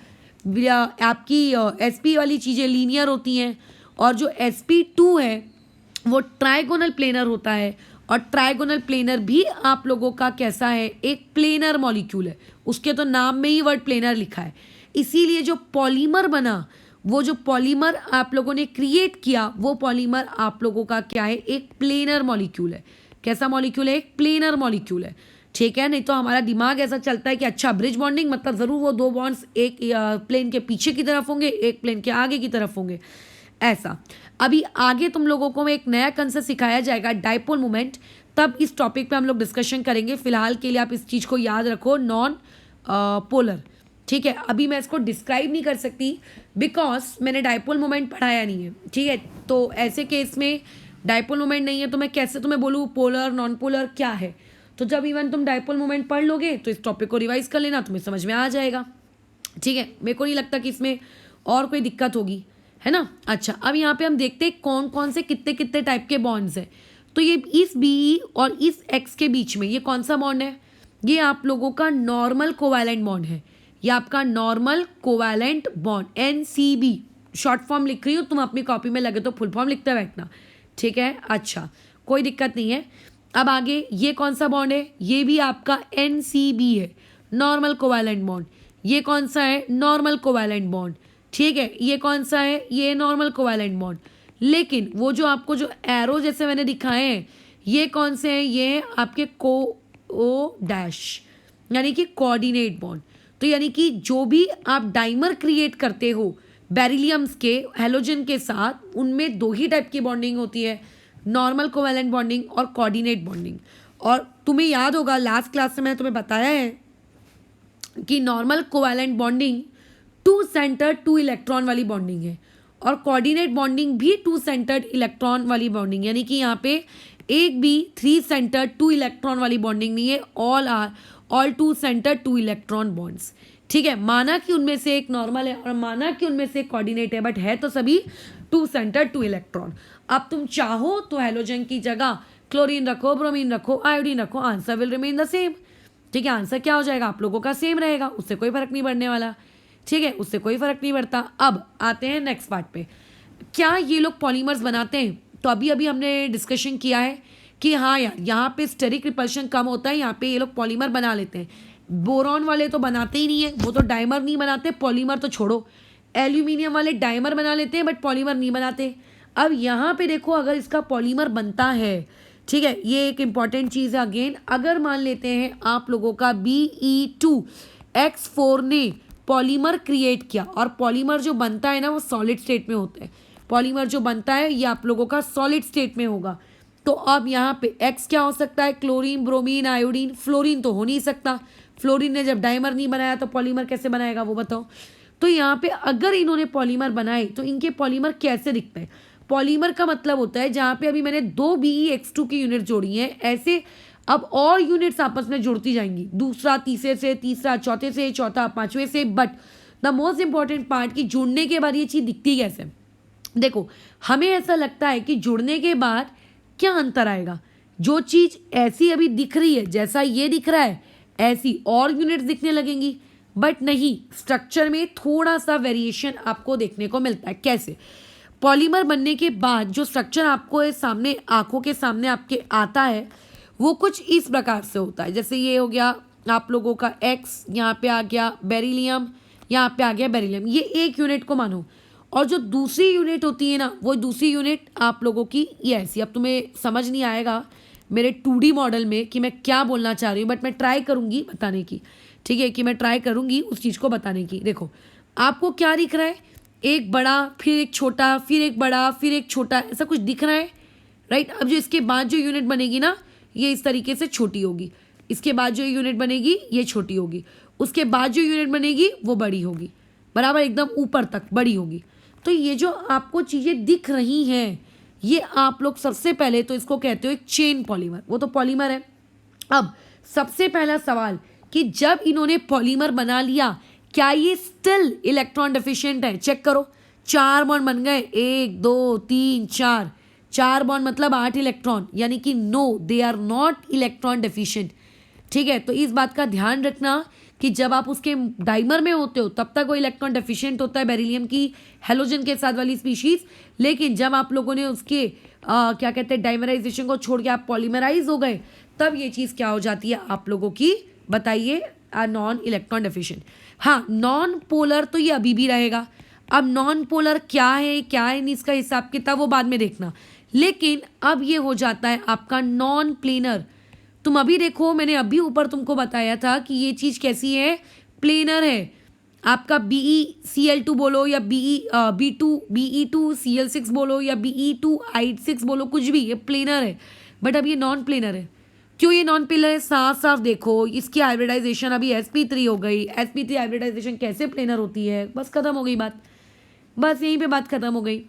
आपकी sp वाली चीज़ें लीनियर होती हैं, और जो sp2 है वो ट्राइगोनल प्लेनर होता है। और ट्राइगोनल प्लेनर भी आप लोगों का कैसा है, एक प्लेनर मॉलिक्यूल है, उसके तो नाम में ही वर्ड प्लेनर लिखा है। इसीलिए जो पॉलीमर बना, वो जो पॉलीमर आप लोगों ने क्रिएट किया, वो पॉलीमर आप लोगों का क्या है, एक प्लेनर मॉलिक्यूल है। कैसा मॉलिक्यूल है, एक प्लेनर मॉलिक्यूल है, ठीक है। नहीं तो हमारा दिमाग ऐसा चलता है कि अच्छा ब्रिज बॉन्डिंग मतलब ज़रूर वो 2 बॉन्ड्स एक प्लेन के पीछे की तरफ होंगे, एक प्लेन के आगे की तरफ होंगे, ऐसा। अभी आगे तुम लोगों को एक नया कंसेप्ट सिखाया जाएगा, डाइपोल मोमेंट, तब इस टॉपिक पे हम लोग डिस्कशन करेंगे। फिलहाल के लिए आप इस चीज़ को याद रखो, नॉन पोलर, ठीक है। अभी मैं इसको डिस्क्राइब नहीं कर सकती बिकॉज मैंने डाइपोल मोमेंट पढ़ाया नहीं है, ठीक है। तो ऐसे केस में डाइपोल मोमेंट नहीं है तो मैं कैसे तुम्हें बोलूँ पोलर नॉन पोलर क्या है। तो जब इवन तुम डाइपोल मोमेंट पढ़ लोगे तो इस टॉपिक को रिवाइज कर लेना, तुम्हें समझ में आ जाएगा, ठीक है। मेरे को नहीं लगता कि इसमें और कोई दिक्कत होगी, है ना। अच्छा, अब यहाँ पे हम देखते हैं कौन कौन से कितने कितने टाइप के बॉन्ड्स हैं। तो ये इस बी और इस एक्स के बीच में ये कौन सा बॉन्ड है, ये आप लोगों का नॉर्मल कोवैलेंट बॉन्ड है, ये आपका normal covalent bond NCB short form लिख रही हूँ, तुम अपनी कॉपी में लगे तो फुल फॉर्म लिखते बैठना, ठीक है। अच्छा, कोई दिक्कत नहीं है। अब आगे ये कौन सा बॉन्ड है, ये भी आपका NCB है, नॉर्मल कोवैलेंट बॉन्ड। ये कौन सा है, नॉर्मल कोवैलेंट बॉन्ड, ठीक है। ये कौन सा है, ये नॉर्मल कोवैलेंट बॉन्ड। लेकिन वो जो आपको जो एरो जैसे मैंने दिखाए हैं, ये कौन से हैं, ये हैं आपके ओ डैश, यानी कि कोऑर्डिनेट बॉन्ड। तो यानी कि जो भी आप डाइमर क्रिएट करते हो बेरिलियम्स के हेलोजन के साथ, उनमें दो ही टाइप की बॉन्डिंग होती है, नॉर्मल कोवैलेंट बॉन्डिंग और कोऑर्डिनेट बॉन्डिंग। और तुम्हें याद होगा लास्ट क्लास में मैंने तुम्हें बताया है कि normal covalent bonding 2 centred 2 electron वाली बॉन्डिंग है, और कोऑर्डिनेट बॉन्डिंग भी 2 सेंटर्ड इलेक्ट्रॉन वाली बॉन्डिंग, यानी कि यहाँ पे एक भी 3 सेंटर्ड 2 इलेक्ट्रॉन वाली बॉन्डिंग नहीं है, ऑल 2 सेंटर्ड 2 इलेक्ट्रॉन बॉन्ड्स, ठीक है। माना कि उनमें से एक नॉर्मल है और माना कि उनमें से एक कोऑर्डिनेट है, बट है तो सभी 2 सेंटर्ड 2 इलेक्ट्रॉन। अब तुम चाहो तो हेलोजन की जगह क्लोरीन रखो, ब्रोमीन रखो, आयोडीन रखो, answer will remain the same, ठीक है। आंसर क्या हो जाएगा, आप लोगों का सेम रहेगा, उससे कोई फर्क नहीं पड़ने वाला, ठीक है, उससे कोई फर्क नहीं पड़ता। अब आते हैं नेक्स्ट पार्ट पे, क्या ये लोग पॉलीमर्स बनाते हैं? तो अभी अभी हमने डिस्कशन किया है कि हाँ यार, यहाँ पे स्टेरिक रिपल्शन कम होता है, यहाँ पे ये लोग पॉलीमर बना लेते हैं। बोरॉन वाले तो बनाते ही नहीं है, वो तो डाइमर नहीं बनाते, पॉलीमर तो छोड़ो। एल्यूमिनियम वाले डाइमर बना लेते हैं बट पॉलीमर नहीं बनाते। अब यहाँ पे देखो, अगर इसका पॉलीमर बनता है, ठीक है, ये एक इंपॉर्टेंट चीज़ है। अगेन अगर मान लेते हैं आप लोगों का Be2X4 ने पॉलीमर क्रिएट किया, और पॉलीमर जो बनता है ना वो सॉलिड स्टेट में होता है, पॉलीमर जो बनता है ये आप लोगों का सॉलिड स्टेट में होगा। तो अब यहाँ पे X क्या हो सकता है, क्लोरीन, ब्रोमीन, आयोडीन। फ्लोरीन तो हो नहीं सकता, फ्लोरीन ने जब डाइमर नहीं बनाया तो पॉलीमर कैसे बनाएगा वो बताओ। तो यहाँ पे अगर इन्होंने पॉलीमर बनाए तो इनके पॉलीमर कैसे दिखते हैं? पॉलीमर का मतलब होता है जहाँ पे अभी मैंने 2 BeX2 की यूनिट जोड़ी हैं, ऐसे अब और यूनिट्स आपस में जुड़ती जाएंगी, दूसरा तीसरे से, तीसरा चौथे से, चौथा पांचवें से। But the most important part कि जुड़ने के बाद ये चीज़ दिखती कैसे। देखो, हमें ऐसा लगता है कि जुड़ने के बाद क्या अंतर आएगा, जो चीज़ ऐसी अभी दिख रही है, जैसा ये दिख रहा है, ऐसी और यूनिट्स दिखने लगेंगी। बट नहीं, स्ट्रक्चर में थोड़ा सा वेरिएशन आपको देखने को मिलता है। कैसे? पॉलीमर बनने के बाद जो स्ट्रक्चर आपको सामने, आंखों के सामने आपके आता है, वो कुछ इस प्रकार से होता है। जैसे ये हो गया आप लोगों का X, यहाँ पे आ गया बेरिलियम, यहाँ पे आ गया बेरिलियम, ये एक यूनिट को मानो। और जो दूसरी यूनिट होती है ना, वो दूसरी यूनिट आप लोगों की ये ऐसी। अब तुम्हें समझ नहीं आएगा मेरे 2D मॉडल में कि मैं क्या बोलना चाह रही हूँ, बट मैं ट्राई करूँगी बताने की, ठीक है, कि मैं ट्राई करूँगी उस चीज़ को बताने की। देखो, आपको क्या दिख रहा है, एक बड़ा, फिर एक छोटा, फिर एक बड़ा, फिर एक छोटा, ऐसा कुछ दिख रहा है, राइट। अब जो इसके बाद जो यूनिट बनेगी ना, ये इस तरीके से छोटी होगी, इसके बाद जो यूनिट बनेगी ये छोटी होगी, उसके बाद जो यूनिट बनेगी वो बड़ी होगी, बराबर एकदम ऊपर तक बड़ी होगी। तो ये जो आपको चीज़ें दिख रही हैं, ये आप लोग सबसे पहले तो इसको कहते हो एक चेन पॉलीमर, वो तो पॉलीमर है। अब सबसे पहला सवाल कि जब इन्होंने पॉलीमर बना लिया, क्या ये स्टिल इलेक्ट्रॉन डेफिशिएंट है? चेक करो, 4 बॉन्ड बन गए, 1 2 3 4, 4 बॉन्ड मतलब 8 इलेक्ट्रॉन, यानी कि no, they are not electron deficient, ठीक है। तो इस बात का ध्यान रखना कि जब आप उसके डाइमर में होते हो तब तक वो इलेक्ट्रॉन डेफिशिएंट होता है, बेरिलियम की हेलोजन के साथ वाली स्पीशीज। लेकिन जब आप लोगों ने उसके क्या कहते हैं, डाइमराइजेशन को छोड़ के आप पॉलीमराइज हो गए, तब ये चीज़ क्या हो जाती है आप लोगों की, बताइए, नॉन इलेक्ट्रॉन डेफिशिएंट। हाँ, नॉन पोलर तो ये अभी भी रहेगा। अब नॉन पोलर क्या है नहीं, इसका हिसाब किताब वो बाद में देखना। लेकिन अब ये हो जाता है आपका नॉन प्लेनर। तुम अभी देखो, मैंने अभी ऊपर तुमको बताया था कि ये चीज़ कैसी है, प्लेनर है। आपका BeCl2 बोलो या Be2Cl6 बोलो या Be2I6 बोलो, कुछ भी, ये प्लेनर है। बट अब ये नॉन प्लेनर है। क्यों ये नॉन प्लेनर है? साफ साफ देखो, इसकी हाइब्रिडाइजेशन अभी sp3 हो गई। sp3 हाइब्रिडाइजेशन कैसे प्लेनर होती है, बस खत्म हो गई बात, बस यहीं पे बात खत्म हो गई,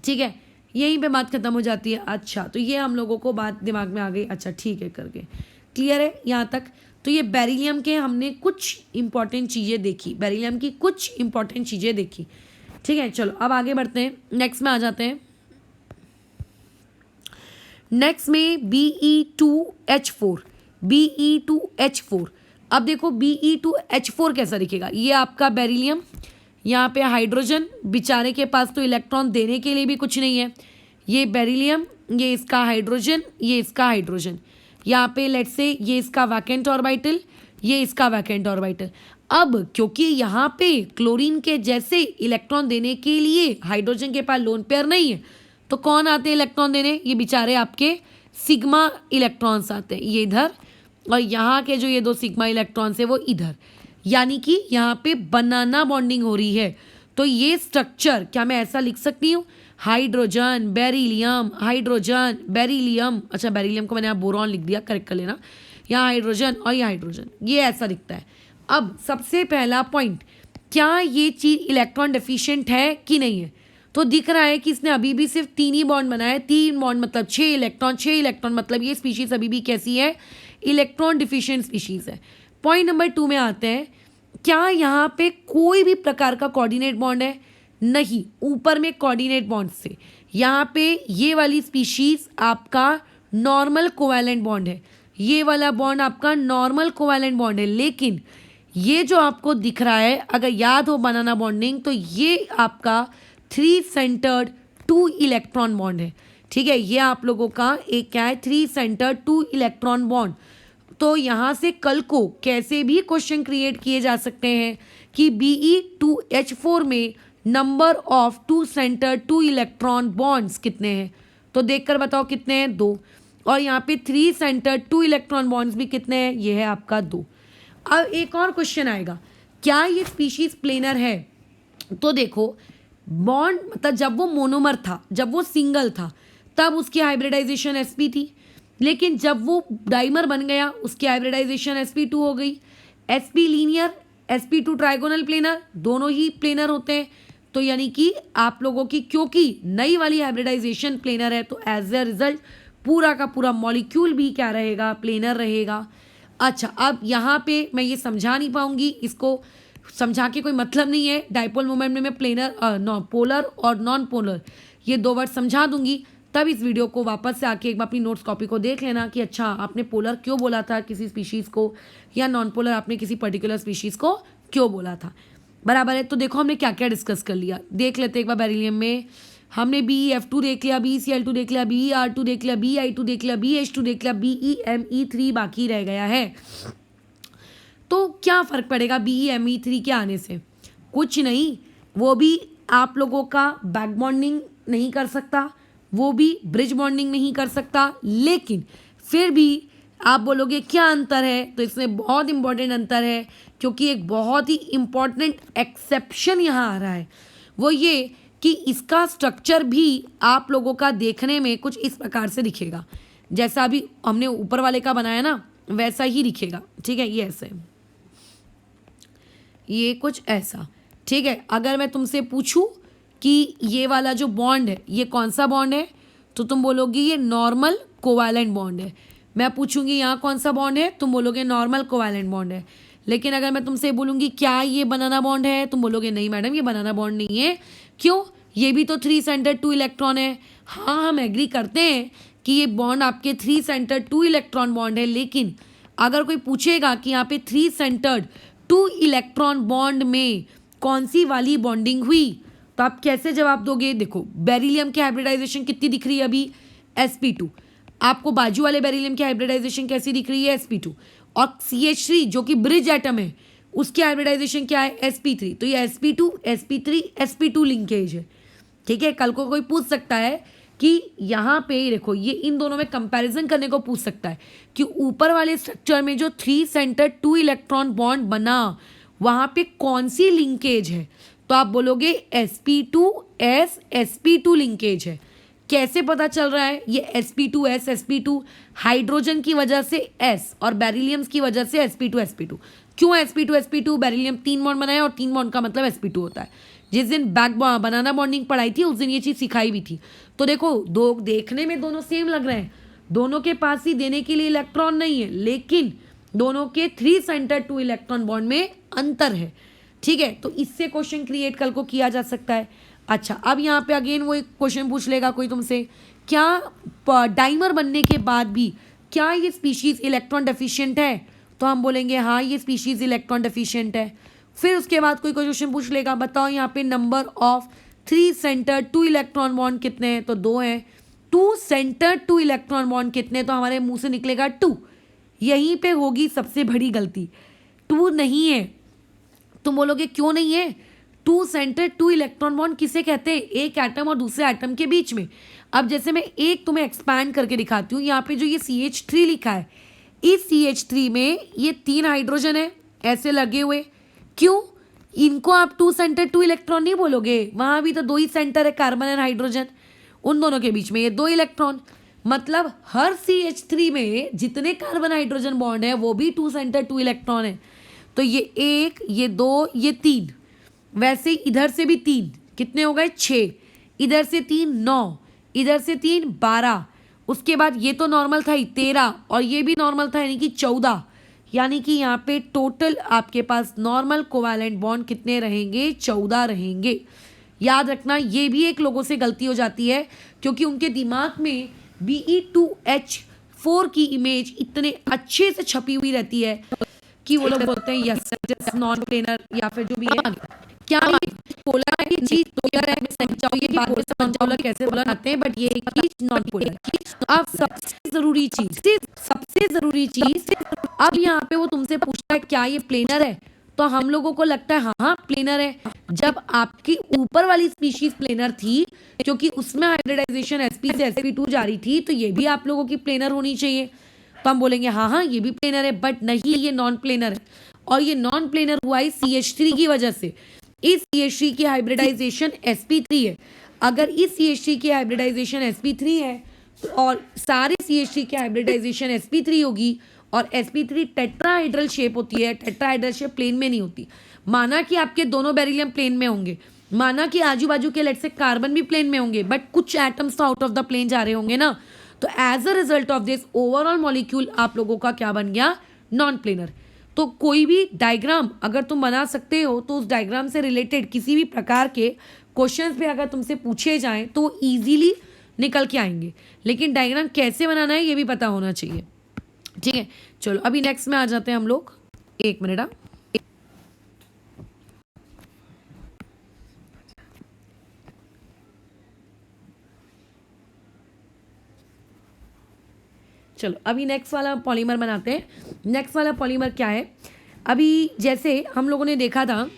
ठीक है, यहीं पे बात खत्म हो जाती है। अच्छा, तो ये हम लोगों को बात दिमाग में आ गई। अच्छा, ठीक है, करके क्लियर है यहाँ तक। तो ये बेरिलियम के हमने कुछ इंपॉर्टेंट चीज़ें देखी, बेरिलियम की कुछ इंपॉर्टेंट चीज़ें देखी, ठीक है। चलो अब आगे बढ़ते हैं, नेक्स्ट में आ जाते हैं। नेक्स्ट में Be2H4, Be2H4। अब देखो Be2H4 कैसा दिखेगा, ये आपका बेरिलियम, यहाँ पे हाइड्रोजन, बेचारे के पास तो इलेक्ट्रॉन देने के लिए भी कुछ नहीं है, ये बेरिलियम, ये इसका हाइड्रोजन, ये इसका हाइड्रोजन, यहाँ पे लेट्स से ये इसका वैकेंट ऑर्बिटल, ये इसका वैकेंट ऑर्बिटल। अब क्योंकि यहाँ पे क्लोरीन के जैसे इलेक्ट्रॉन देने के लिए हाइड्रोजन के पास लोन पेयर नहीं है, तो कौन आते हैं इलेक्ट्रॉन देने, ये बेचारे आपके सिग्मा इलेक्ट्रॉन्स आते हैं, ये इधर, और यहाँ के जो ये दो सिग्मा इलेक्ट्रॉन्स है वो इधर, यानी कि यहाँ पे बनाना बॉन्डिंग हो रही है। तो ये स्ट्रक्चर क्या मैं ऐसा लिख सकती हूँ, हाइड्रोजन बेरिलियम, हाइड्रोजन बेरिलियम, अच्छा बेरिलियम को मैंने यहाँ बोरॉन लिख दिया, करेक्ट कर लेना, यहाँ हाइड्रोजन और यहाँ हाइड्रोजन, ये ऐसा दिखता है। अब सबसे पहला पॉइंट, क्या ये चीज़ इलेक्ट्रॉन डेफिशिएंट है कि नहीं है, तो दिख रहा है कि इसने अभी भी सिर्फ 3 ही बॉन्ड बनाए, 3 बॉन्ड मतलब 6 इलेक्ट्रॉन, 6 इलेक्ट्रॉन मतलब ये स्पीशीज अभी भी कैसी है, इलेक्ट्रॉन डिफिशिएंट स्पीशीज है। पॉइंट नंबर 2 में आते हैं, क्या यहाँ पे कोई भी प्रकार का कोऑर्डिनेट बॉन्ड है, नहीं, ऊपर में कोऑर्डिनेट बॉन्ड से यहाँ पे ये वाली स्पीशीज आपका नॉर्मल कोवैलेंट बॉन्ड है, ये वाला बॉन्ड आपका नॉर्मल कोवैलेंट बॉन्ड है, लेकिन ये जो आपको दिख रहा है, अगर याद हो बनाना बॉन्डिंग, तो ये आपका 3 सेंटर्ड 2 इलेक्ट्रॉन बॉन्ड है, ठीक है, ये आप लोगों का एक क्या है, 3 सेंटर्ड 2 इलेक्ट्रॉन बॉन्ड। तो यहाँ से कल को कैसे भी क्वेश्चन क्रिएट किए जा सकते हैं कि Be2H4 में number of 2 centre 2 electron bonds कितने हैं, तो देखकर बताओ कितने हैं, 2, और यहाँ पे 3 सेंटर 2 इलेक्ट्रॉन बॉन्ड्स भी कितने हैं, ये है आपका 2। अब एक और क्वेश्चन आएगा, क्या ये स्पीशीज प्लेनर है, तो देखो बॉन्ड मतलब जब वो मोनोमर था, जब वो सिंगल था, तब उसकी हाइब्रिडाइजेशन sp थी, लेकिन जब वो डाइमर बन गया उसकी हाइब्रिडाइजेशन sp2 हो गई। sp linear, sp2 trigonal planar, दोनों ही प्लेनर होते हैं, तो यानी कि आप लोगों की क्योंकि नई वाली हाइब्रिडाइजेशन प्लेनर है, तो एज ए रिजल्ट पूरा का पूरा मॉलिक्यूल भी क्या रहेगा, प्लेनर रहेगा। अच्छा, अब यहाँ पे मैं ये समझा नहीं पाऊंगी, इसको समझा के कोई मतलब नहीं है, डाइपोल मोमेंट में मैं प्लेनर पोलर और नॉन पोलर ये 2 वर्ड समझा दूंगी, तब इस वीडियो को वापस से आके एक बार अपनी नोट्स कॉपी को देख लेना कि अच्छा आपने पोलर क्यों बोला था किसी स्पीशीज़ को, या नॉन पोलर आपने किसी पर्टिकुलर स्पीशीज़ को क्यों बोला था, बराबर है। तो देखो हमने क्या क्या डिस्कस कर लिया, देख लेते एक बार बेरिलियम में हमने BeF2 देख लिया, BeCl2 देख लिया, BeR2 देख लिया, BeI2 देख लिया, BH2 देख लिया, BeMe3 बाकी रह गया है। तो क्या फ़र्क पड़ेगा BeMe3 के आने से, कुछ नहीं, वो भी आप लोगों का बैक बॉन्डिंग नहीं कर सकता, वो भी ब्रिज बॉन्डिंग नहीं कर सकता, लेकिन फिर भी आप बोलोगे क्या अंतर है, तो इसमें बहुत इंपॉर्टेंट अंतर है, क्योंकि एक बहुत ही इंपॉर्टेंट एक्सेप्शन यहाँ आ रहा है, वो ये कि इसका स्ट्रक्चर भी आप लोगों का देखने में कुछ इस प्रकार से दिखेगा, जैसा अभी हमने ऊपर वाले का बनाया ना वैसा ही दिखेगा, ठीक है, ये ऐसे, ये कुछ ऐसा, ठीक है। अगर मैं तुमसे पूछूं कि ये वाला जो बॉन्ड है ये कौन सा बॉन्ड है, तो तुम बोलोगे ये नॉर्मल कोवैलेंट बॉन्ड है। मैं पूछूंगी यहाँ कौन सा बॉन्ड है, तुम बोलोगे नॉर्मल कोवैलेंट बॉन्ड है। लेकिन अगर मैं तुमसे बोलूँगी क्या ये बनाना बॉन्ड है, तुम बोलोगे नहीं मैडम ये बनाना बॉन्ड नहीं है, क्यों, ये भी तो 3 सेंटर 2 इलेक्ट्रॉन है। हाँ हम एग्री करते हैं कि ये बॉन्ड आपके 3 सेंटर 2 इलेक्ट्रॉन बॉन्ड है, लेकिन अगर कोई पूछेगा कि यहाँ पे 3 सेंटर्ड 2 इलेक्ट्रॉन बॉन्ड में कौन सी वाली बॉन्डिंग हुई, तो आप कैसे जवाब दोगे। देखो बेरिलियम की हाइब्रिडाइजेशन कितनी दिख रही है अभी, sp2, आपको बाजू वाले बेरिलियम की हाइब्रिडाइजेशन कैसी दिख रही है, sp2, और CH3 जो कि ब्रिज एटम है उसकी हाइब्रिडाइजेशन क्या है, sp3, तो ये sp2 sp3 sp2 लिंकेज है, ठीक है। कल को कोई पूछ सकता है कि यहाँ पे देखो ये इन दोनों में कंपैरिजन करने को पूछ सकता है कि ऊपर वाले स्ट्रक्चर में जो 3 सेंटर 2 इलेक्ट्रॉन बॉन्ड बना वहाँ पे कौन सी लिंकेज है, तो आप बोलोगे sp2s sp2 लिंकेज है। कैसे पता चल रहा है, ये sp2s sp2 हाइड्रोजन की वजह से s और बेरिलियम की वजह से sp2 sp2। क्यों sp2 sp2, बेरिलियम 3 बॉन्ड बनाया और 3 बॉन्ड का मतलब sp2 होता है। जिस दिन बैक बनाना बॉन्डिंग पढ़ाई थी उस दिन ये चीज़ सिखाई भी थी। तो देखो दो देखने में दोनों सेम लग रहे हैं, दोनों के पास ही देने के लिए इलेक्ट्रॉन नहीं है, लेकिन दोनों के 3 सेंटर 2 इलेक्ट्रॉन बॉन्ड में अंतर है, ठीक है। तो इससे क्वेश्चन क्रिएट कल को किया जा सकता है। अच्छा अब यहाँ पे अगेन वो एक क्वेश्चन पूछ लेगा कोई तुमसे, क्या डाइमर बनने के बाद भी क्या ये स्पीशीज इलेक्ट्रॉन डेफिशिएंट है, तो हम बोलेंगे हाँ ये स्पीशीज इलेक्ट्रॉन डेफिशिएंट है। फिर उसके बाद कोई क्वेश्चन पूछ लेगा, बताओ यहाँ पे number of 3 center 2 electron bond कितने हैं, तो 2 हैं। 2 सेंटर 2 इलेक्ट्रॉन बॉन्ड कितने, तो हमारे मुंह से निकलेगा 2। यहीं पे होगी सबसे बड़ी गलती, 2 नहीं है। तुम बोलोगे क्यों नहीं है? 2 सेंटर 2 इलेक्ट्रॉन बॉन्ड किसे कहते हैं? एक एटम और दूसरे एटम के बीच में। अब जैसे मैं एक तुम्हें एक्सपैंड करके दिखाती हूँ, यहाँ पे जो ये CH3 लिखा है, इस CH3 में ये 3 हाइड्रोजन है ऐसे लगे हुए। क्यों? इनको आप 2 सेंटर 2 इलेक्ट्रॉन नहीं बोलोगे, वहाँ भी तो 2 ही सेंटर है, कार्बन एंड हाइड्रोजन, उन दोनों के बीच में ये 2 इलेक्ट्रॉन। मतलब हर CH3 में जितने कार्बन हाइड्रोजन बॉन्ड है वो भी 2 सेंटर 2 इलेक्ट्रॉन है। तो ये 1, ये 2, ये 3। वैसे ही इधर से भी 3, कितने हो गए? 6। इधर से 3 9, इधर से 3 12। उसके बाद ये तो नॉर्मल था ही 13, और ये भी नॉर्मल था यानी कि 14। यानी कि यहाँ पे टोटल आपके पास नॉर्मल कोवैलेंट बॉन्ड कितने रहेंगे? 14 रहेंगे। याद रखना, ये भी एक लोगों से गलती हो जाती है क्योंकि उनके दिमाग में Be2H4 की इमेज इतने अच्छे से छपी हुई रहती है कि वो लोग बोलते हैं यस नॉन प्लेनर या फिर जो भी है। क्या ये पोलर की चीज पोलर है, समझाओ ये बात में समझाओ कैसे पोलर आते हैं, बट ये चीज नॉन पोलर। अब सबसे जरूरी चीज अब यहाँ पे वो तुमसे पूछता है क्या ये प्लेनर है, तो हम लोगों को लगता है हाँ हाँ प्लेनर है। जब आपकी ऊपर वाली स्पीशीज प्लेनर थी क्योंकि उसमें हाइब्रिडाइजेशन sp से sp2 जा रही थी, तो ये भी आप लोगों की प्लेनर होनी चाहिए, तो हम बोलेंगे हाँ हाँ ये भी प्लेनर है। बट नहीं, ये नॉन प्लेनर है, और ये नॉन प्लेनर हुआ है CH3 की वजह से। इस CH3 की हाइब्रिडाइजेशन sp3 है। अगर इस CH3 की हाइब्रिडाइजेशन sp3 है और सारे CH3 की हाइब्रिडाइजेशन sp3 होगी, और sp3 टेट्राहाइड्रल शेप होती है, टेट्राहाइड्रल शेप प्लेन में नहीं होती। माना कि आपके दोनों बेरिलियम प्लेन में होंगे, माना कि आजू बाजू के लेट से कार्बन भी प्लेन में होंगे, बट कुछ एटम्स तो आउट ऑफ द प्लेन जा रहे होंगे ना, तो as a result of this overall molecule आप लोगों का क्या बन गया? Non planar. तो कोई भी डायग्राम अगर तुम बना सकते हो तो उस डायग्राम से रिलेटेड किसी भी प्रकार के क्वेश्चंस पे अगर तुमसे पूछे जाएं तो इजीली निकल के आएंगे, लेकिन डायग्राम कैसे बनाना है ये भी पता होना चाहिए। ठीक है, चलो अभी नेक्स्ट में आ जाते हैं हम लोग। 1 मिनट। चलो अभी नेक्स्ट वाला पॉलीमर बनाते हैं। नेक्स्ट वाला पॉलीमर क्या है? अभी जैसे हम लोगों ने देखा था,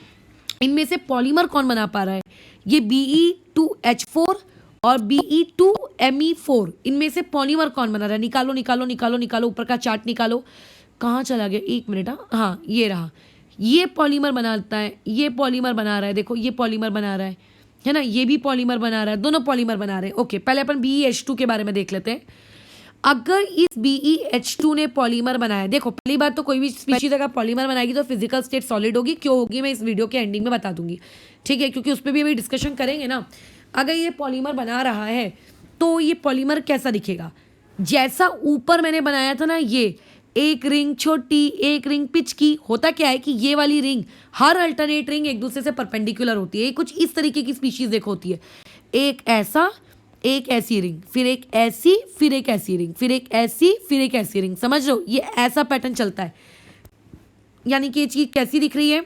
इनमें से पॉलीमर कौन बना पा रहा है? ये Be2H4 और Be2Me4, इनमें से पॉलीमर कौन बना रहा है? निकालो निकालो निकालो निकालो, ऊपर का चार्ट निकालो। कहाँ चला गया? 1 मिनट। हाँ ये रहा, ये पॉलीमर बनाता है, ये पॉलीमर बना रहा है, देखो ये पॉलीमर बना रहा है ना, ये भी पॉलीमर बना रहा है, दोनों पॉलीमर बना रहे हैं। ओके, पहले अपन BeH2 के बारे में देख लेते हैं। अगर इस BeH2 ने पॉलीमर बनाया, देखो पहली बात तो कोई भी स्पीशीज अगर पॉलीमर बनाएगी तो फिजिकल स्टेट सॉलिड होगी। क्यों होगी मैं इस वीडियो के एंडिंग में बता दूंगी, ठीक है, क्योंकि उस पर भी अभी डिस्कशन करेंगे ना। अगर ये पॉलीमर बना रहा है तो ये पॉलीमर कैसा दिखेगा? जैसा ऊपर मैंने बनाया था ना, ये एक रिंग छोटी एक रिंग पिच की। होता क्या है कि ये वाली रिंग, हर अल्टरनेट रिंग एक दूसरे से परपेंडिकुलर होती है। कुछ इस तरीके की स्पीशीज देखो होती है, एक ऐसा, एक ऐसी रिंग, फिर एक ऐसी, फिर एक ऐसी रिंग, फिर एक ऐसी, फिर एक ऐसी रिंग। समझ लो, ये ऐसा पैटर्न चलता है। यानी कि ये चीज़ कैसी दिख रही है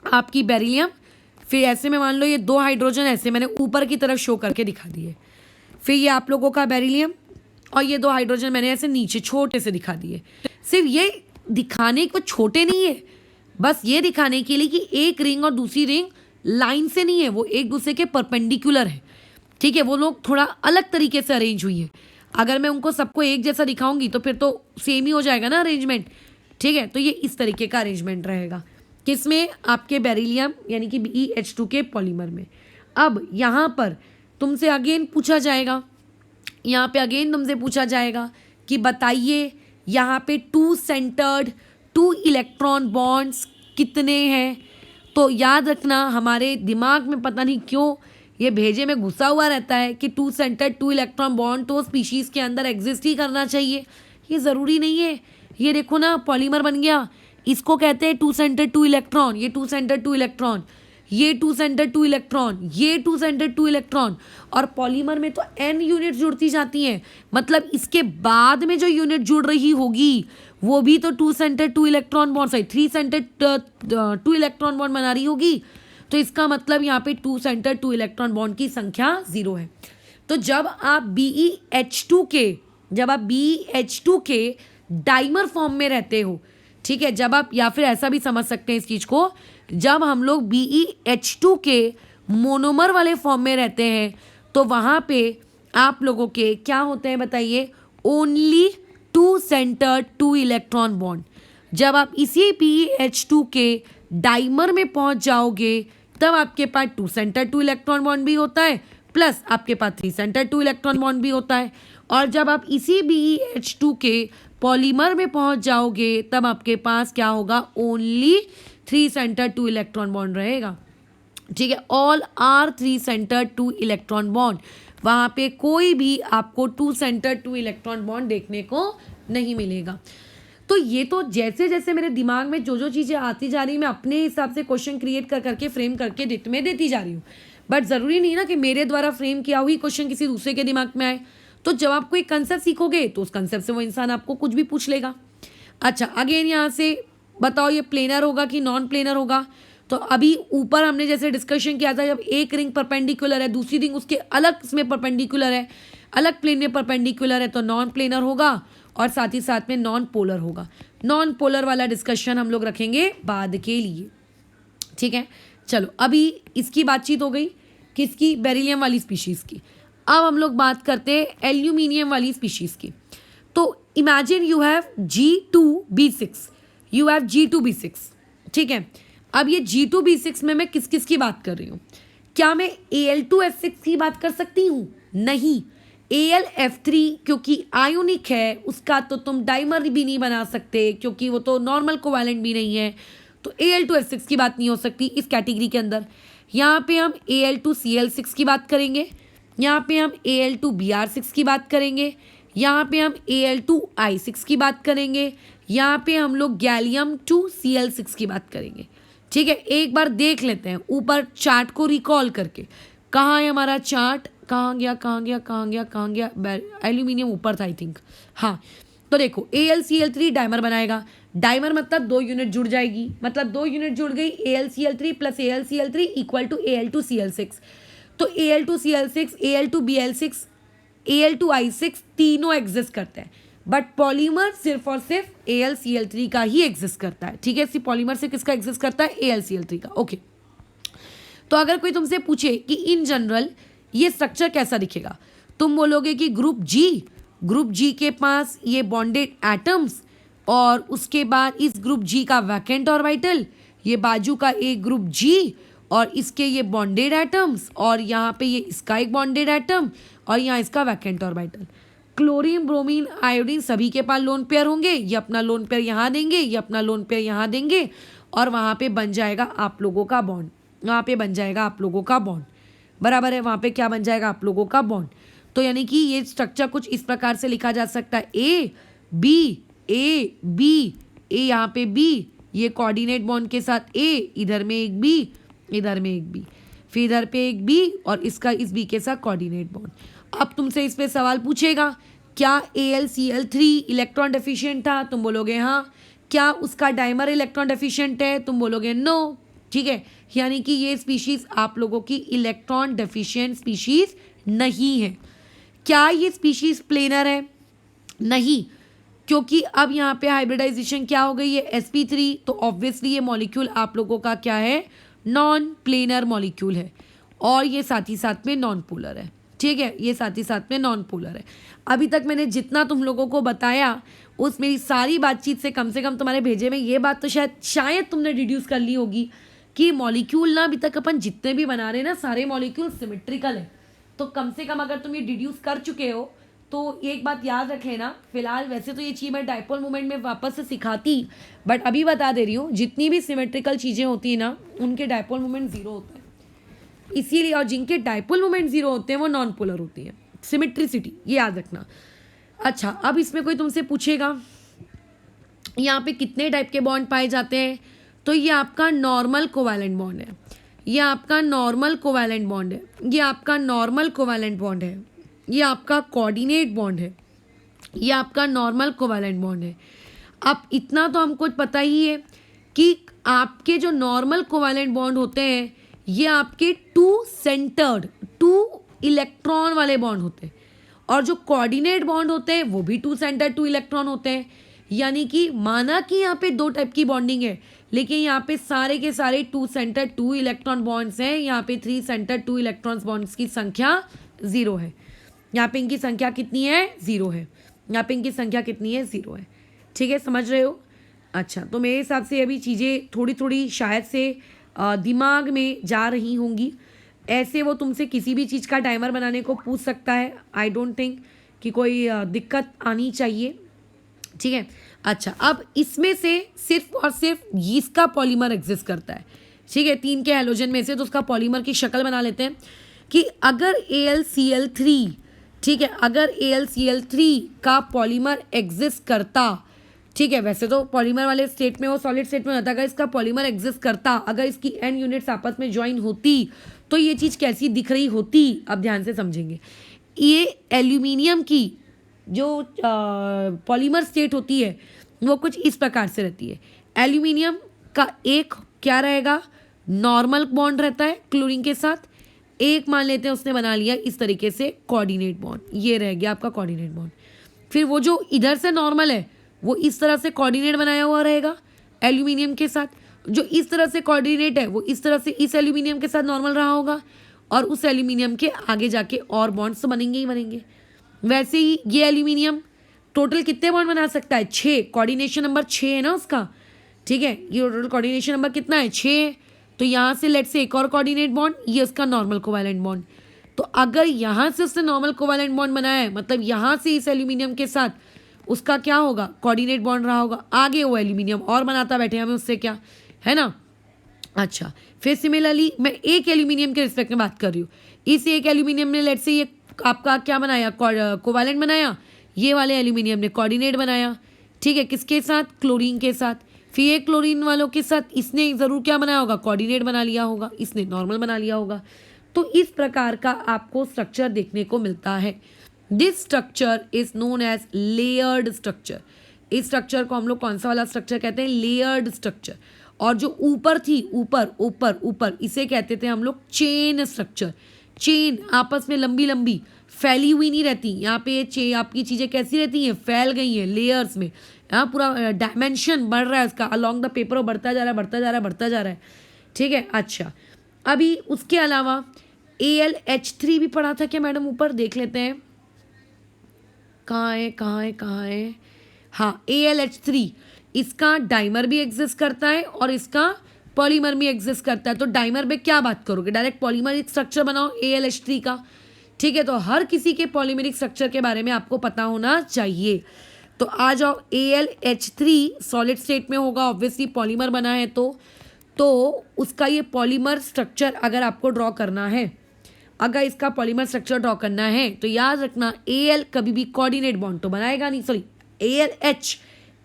आपकी? बेरिलियम, फिर ऐसे में मान लो ये 2 हाइड्रोजन ऐसे मैंने ऊपर की तरफ शो करके दिखा दिए, फिर ये आप लोगों का बेरिलियम, और ये 2 हाइड्रोजन मैंने ऐसे नीचे छोटे से दिखा दिए। सिर्फ ये दिखाने को छोटे नहीं है, बस ये दिखाने के लिए कि एक रिंग और दूसरी रिंग लाइन से नहीं है, वो एक दूसरे के परपेंडिकुलर है। ठीक है, वो लोग थोड़ा अलग तरीके से अरेंज हुई है। अगर मैं उनको सबको एक जैसा दिखाऊंगी तो फिर तो सेम ही हो जाएगा ना अरेंजमेंट। ठीक है, तो ये इस तरीके का अरेंजमेंट रहेगा किसमें? आपके बेरिलियम यानी कि BeH2 के पॉलीमर में। अब यहाँ पर तुमसे अगेन पूछा जाएगा, यहाँ पे अगेन तुमसे पूछा जाएगा कि बताइए यहाँ पे 2 सेंटर्ड 2 इलेक्ट्रॉन बॉन्ड्स कितने हैं? तो याद रखना, हमारे दिमाग में पता नहीं क्यों ये भेजे में घुसा हुआ रहता है कि 2 सेंटर्ड 2 इलेक्ट्रॉन बॉन्ड तो स्पीशीज़ के अंदर एग्जिस्ट ही करना चाहिए। ये ज़रूरी नहीं है। ये देखो ना, पॉलीमर बन गया, इसको कहते हैं 2 सेंटर्ड 2 इलेक्ट्रॉन, ये 2 सेंटर्ड 2 इलेक्ट्रॉन। ये 2 सेंटर 2 इलेक्ट्रॉन, ये 2 सेंटर 2 इलेक्ट्रॉन, और पॉलीमर में तो n यूनिट जुड़ती जाती हैं, मतलब इसके बाद में जो यूनिट जुड़ रही होगी वो भी तो 2 centre 2 electron bond, sorry 3 center 2 electron bond बना रही होगी। तो इसका मतलब यहाँ पे 2 सेंटर 2 इलेक्ट्रॉन बॉन्ड की संख्या 0 है। तो जब आप BeH2 के डाइमर फॉर्म में रहते हो, ठीक है, जब आप, या फिर ऐसा भी समझ सकते हैं इस चीज़ को, जब हम लोग BeH2 के मोनोमर वाले फॉर्म में रहते हैं तो वहाँ पे आप लोगों के क्या होते हैं बताइए, ओनली 2 सेंटर 2 इलेक्ट्रॉन बॉन्ड। जब आप इसी BeH2 के डाइमर में पहुंच जाओगे तब आपके पास 2 सेंटर 2 इलेक्ट्रॉन बॉन्ड भी होता है, प्लस आपके पास 3 सेंटर 2 इलेक्ट्रॉन बॉन्ड भी होता है। और जब आप इसी BeH2 के पॉलीमर में पहुंच जाओगे तब आपके पास क्या होगा, ओनली 3 सेंटर 2 इलेक्ट्रॉन बॉन्ड रहेगा, ठीक है। All are 3 center 2 electron bond, वहाँ पे कोई भी आपको 2 सेंटर 2 इलेक्ट्रॉन बॉन्ड देखने को नहीं मिलेगा। तो ये तो जैसे जैसे मेरे दिमाग में जो जो चीज़ें आती जा रही, मैं अपने हिसाब से क्वेश्चन क्रिएट कर करके फ्रेम करके देती जा रही हूँ, बट ज़रूरी नहीं ना कि मेरे द्वारा फ्रेम किया हुई क्वेश्चन किसी दूसरे के दिमाग में आए। तो जब आप कोई कंसेप्ट सीखोगे तो उस कंसेप्ट से वो इंसान आपको कुछ भी पूछ लेगा। अच्छा, अगेन यहाँ से बताओ ये प्लेनर होगा कि नॉन प्लेनर होगा। तो अभी ऊपर हमने जैसे डिस्कशन किया था, जब एक रिंग परपेंडिकुलर है, दूसरी रिंग उसके अलग इसमें परपेंडिकुलर है, अलग प्लेन में परपेंडिकुलर है, तो नॉन प्लेनर होगा, और साथ ही साथ में नॉन पोलर होगा। नॉन पोलर वाला डिस्कशन हम लोग रखेंगे बाद के लिए, ठीक है। चलो, अभी इसकी बातचीत हो गई, किसकी, बेरिलियम वाली स्पीशीज़ की। अब हम लोग बात करते हैं एल्यूमिनियम वाली स्पीशीज़ की। तो imagine you have G2B6, you have G2B6, ठीक है। अब ये G2B6 में मैं किस किस की बात कर रही हूँ? क्या मैं Al2F6 की बात कर सकती हूँ? नहीं। AlF3 क्योंकि आयोनिक है, उसका तो तुम डाइमर भी नहीं बना सकते क्योंकि वो तो नॉर्मल कोवैलेंट भी नहीं है, तो Al2F6 की बात नहीं हो सकती इस कैटेगरी के अंदर। यहाँ पे हम Al2Cl6 की बात करेंगे, यहाँ पे हम Al2Br6 की बात करेंगे, यहाँ पे हम Al2I6 की बात करेंगे, यहाँ पे हम लोग गैलियम 2Cl6 की बात करेंगे, ठीक है। एक बार देख लेते हैं ऊपर चार्ट को रिकॉल करके, कहाँ है हमारा चार्ट, कहाँ गया, एल्यूमिनियम ऊपर था आई थिंक, हाँ। तो देखो AlCl3 डाइमर बनाएगा, डाइमर मतलब 2 यूनिट जुड़ जाएगी, मतलब 2 यूनिट जुड़ गई, AlCl3 plus AlCl3 equal to Al2Cl6। तो Al2Cl6, Al2Bl6, Al2I6 तीनों एग्जिस्ट करते हैं, बट पॉलीमर सिर्फ और सिर्फ AlCl3 का ही एग्जिस्ट करता है, ठीक है। सिर्फ पॉलीमर से किसका एग्जिस्ट करता है, AlCl3 का, ओके। तो अगर कोई तुमसे पूछे कि इन जनरल ये स्ट्रक्चर कैसा दिखेगा, तुम बोलोगे कि ग्रुप जी के पास ये बॉन्डेड एटम्स, और उसके बाद इस ग्रुप जी का वैकेंट ऑर्बिटल, ये बाजू का एक ग्रुप जी और इसके ये बॉन्डेड एटम्स, और यहाँ पे ये इसका एक बॉन्डेड एटम और यहाँ इसका vacant orbital. Chlorine, bromine, iodine सभी के पास लोन पेयर होंगे, ये अपना लोन पेयर यहाँ देंगे, ये अपना लोन पेयर यहाँ देंगे, और वहाँ पे बन जाएगा आप लोगों का बॉन्ड, वहाँ पे बन जाएगा आप लोगों का बॉन्ड, बराबर है। वहाँ पे क्या बन जाएगा, आप लोगों का बॉन्ड। तो यानी कि ये स्ट्रक्चर कुछ इस प्रकार से लिखा जा सकता है, ए बी, ए यहाँ पे बी, ये कोऑर्डिनेट बॉन्ड के साथ ए, इधर में एक बी, इधर में एक बी, फिर इधर पे एक बी, और इसका इस बी के साथ कोऑर्डिनेट बॉन्ड। अब तुमसे इस पे सवाल पूछेगा, क्या AlCl3 इलेक्ट्रॉन डेफिशिएंट था, तुम बोलोगे हाँ। क्या उसका डाइमर इलेक्ट्रॉन डेफिशिएंट है, तुम बोलोगे नो, ठीक है। यानी कि ये स्पीशीज़ आप लोगों की इलेक्ट्रॉन डेफिशिएंट स्पीशीज़ नहीं है। क्या ये स्पीशीज़ प्लेनर है? नहीं, क्योंकि अब यहाँ पे हाइब्रिडाइजेशन क्या हो गई है, sp3, तो ऑब्वियसली ये मॉलिक्यूल आप लोगों का क्या है, नॉन प्लेनर मॉलिक्यूल है, और ये साथ ही साथ में नॉन पोलर है, ठीक है। ये साथ ही साथ में नॉन पोलर है। अभी तक मैंने जितना तुम लोगों को बताया उस मेरी सारी बातचीत से कम तुम्हारे भेजे में ये बात तो शायद तुमने डिड्यूस कर ली होगी कि मॉलिक्यूल ना अभी तक अपन जितने भी बना रहे हैं ना, सारे मॉलिक्यूल सिमेट्रिकल है। तो कम से कम अगर तुम ये डिड्यूस कर चुके हो तो एक बात याद रख लेना। फिलहाल वैसे तो ये चीज़ मैं डाइपोल मोमेंट में वापस से सिखाती, बट अभी बता दे रही हूँ, जितनी भी सिमेट्रिकल चीज़ें होती हैं ना उनके डाइपोल मोमेंट 0 होता है, इसीलिए। और जिनके डाइपोल मोमेंट 0 होते हैं वो नॉन पोलर होती हैं, सिमेट्रिसिटी, ये याद रखना। अच्छा, अब इसमें कोई तुमसे पूछेगा यहाँ पे कितने टाइप के बॉन्ड पाए जाते हैं, तो ये आपका नॉर्मल कोवैलेंट बॉन्ड है। ये आपका नॉर्मल कोवैलेंट बॉन्ड है, ये आपका नॉर्मल कोवैलेंट बॉन्ड है, ये आपका कोऑर्डिनेट बॉन्ड है, ये आपका नॉर्मल कोवैलेंट बॉन्ड है। अब इतना तो हमको पता ही है कि आपके जो नॉर्मल कोवैलेंट बॉन्ड होते हैं ये आपके टू सेंटर्ड, टू इलेक्ट्रॉन वाले बॉन्ड होते हैं, और जो कोऑर्डिनेट बॉन्ड होते हैं वो भी टू सेंटर्ड टू इलेक्ट्रॉन होते हैं। यानी कि माना कि यहाँ पे दो टाइप की बॉन्डिंग है, लेकिन यहाँ पे सारे के सारे two center two electron bonds हैं। यहाँ पे three center two electrons bonds की संख्या 0 है। यहाँ पे इनकी संख्या कितनी है? 0 है। यहाँ पे इनकी संख्या कितनी है? 0 है। ठीक है, समझ रहे हो? अच्छा, तो मेरे हिसाब से अभी चीज़ें थोड़ी थोड़ी शायद से दिमाग में जा रही होंगी। ऐसे वो तुमसे किसी भी चीज़ का टाइमर बनाने को पूछ सकता है। आई डोंट थिंक कि कोई दिक्कत आनी चाहिए। ठीक है, अच्छा, अब इसमें से सिर्फ और सिर्फ इसका पॉलीमर एग्जिस्ट करता है। ठीक है, 3 के हैलोजन में से, तो उसका पॉलीमर की शक्ल बना लेते हैं कि अगर AlCl3, ठीक है, अगर AlCl3 का पॉलीमर एग्जिस्ट करता, ठीक है, वैसे तो पॉलीमर वाले स्टेट में वो सॉलिड स्टेट में होता है, अगर इसका पॉलीमर एग्जिस्ट करता, अगर इसकी एन यूनिट्स आपस में ज्वाइन होती तो ये चीज़ कैसी दिख रही होती? अब ध्यान से समझेंगे। ये एल्यूमिनियम की जो पॉलीमर स्टेट होती है वो कुछ इस प्रकार से रहती है। एल्यूमिनियम का एक क्या रहेगा? नॉर्मल बॉन्ड रहता है क्लोरीन के साथ। एक मान लेते हैं उसने बना लिया इस तरीके से कोऑर्डिनेट बॉन्ड, ये रह गया आपका कोऑर्डिनेट बॉन्ड। फिर वो जो इधर से नॉर्मल है वो इस तरह से कोऑर्डिनेट बनाया हुआ रहेगा एल्यूमिनियम के साथ। जो इस तरह से कोऑर्डिनेट है वो इस तरह से इस एल्यूमिनियम के साथ नॉर्मल रहा होगा, और उस एल्यूमिनियम के आगे जाके और बॉन्ड्स तो बनेंगे ही बनेंगे। वैसे ही ये एल्यूमिनियम टोटल कितने बॉन्ड बना सकता है? 6। कोऑर्डिनेशन नंबर 6 है ना उसका। ठीक है, ये टोटल कोऑर्डिनेशन नंबर कितना है? 6। तो यहाँ से लेट से एक और कोऑर्डिनेट बॉन्ड, ये उसका नॉर्मल कोवैलेंट बॉन्ड। तो अगर यहाँ से उसने नॉर्मल कोवैलेंट बॉन्ड बनाया है, मतलब यहाँ से इस एल्यूमिनियम के साथ उसका क्या होगा? कोऑर्डिनेट बॉन्ड रहा होगा। आगे वो एल्यूमिनियम और बनाता बैठे, हमें उससे क्या है ना। अच्छा, फिर सिमिलरली मैं एक एल्यूमिनियम के रिस्पेक्ट में बात कर रही हूँ। इस एक एल्यूमिनियम ने लेट से ये आपका क्या बनाया? कोवैलेंट बनाया। ये वाले एल्यूमिनियम ने कोऑर्डिनेट बनाया। ठीक है, किसके साथ? क्लोरीन के साथ। फिर ये क्लोरीन वालों के साथ इसने ज़रूर क्या बनाया होगा? कोऑर्डिनेट बना लिया होगा, इसने नॉर्मल बना लिया होगा। तो इस प्रकार का आपको स्ट्रक्चर देखने को मिलता है। This structure is known as layered structure. इस स्ट्रक्चर को हम लोग कौन सा वाला स्ट्रक्चर कहते हैं? Layered structure. और जो ऊपर थी, ऊपर ऊपर ऊपर, इसे कहते थे हम लोग चेन स्ट्रक्चर। चेन आपस में लंबी लंबी फैली हुई नहीं रहती। यहाँ पे ये आपकी चीज़ें कैसी रहती हैं? फैल गई हैं लेयर्स में। यहाँ पूरा डायमेंशन बढ़ रहा है इसका, अलॉन्ग द पेपर बढ़ता जा रहा है, बढ़ता जा रहा है, बढ़ता जा रहा है। ठीक है, अच्छा, अभी उसके अलावा AlH3 भी पढ़ा था क्या मैडम? ऊपर देख लेते हैं, कहाँ है कहाँ है कहाँ है? हाँ, AlH3, इसका डाइमर भी एग्जिस्ट करता है और इसका पॉलीमर भी एग्जिस्ट करता है। तो डाइमर पे क्या बात करोगे? डायरेक्ट पॉलीमरिक स्ट्रक्चर बनाओ AlH3 का। ठीक है, तो हर किसी के पॉलीमरिक स्ट्रक्चर के बारे में आपको पता होना चाहिए। तो आ जाओ, AlH3 सॉलिड स्टेट में होगा, ऑब्वियसली पॉलीमर बना है तो उसका ये पॉलीमर स्ट्रक्चर अगर आपको ड्रॉ करना है, अगर इसका पॉलीमर स्ट्रक्चर ड्रॉ करना है तो याद रखना Al कभी भी कोऑर्डिनेट बॉन्ड तो बनाएगा नहीं, सॉरी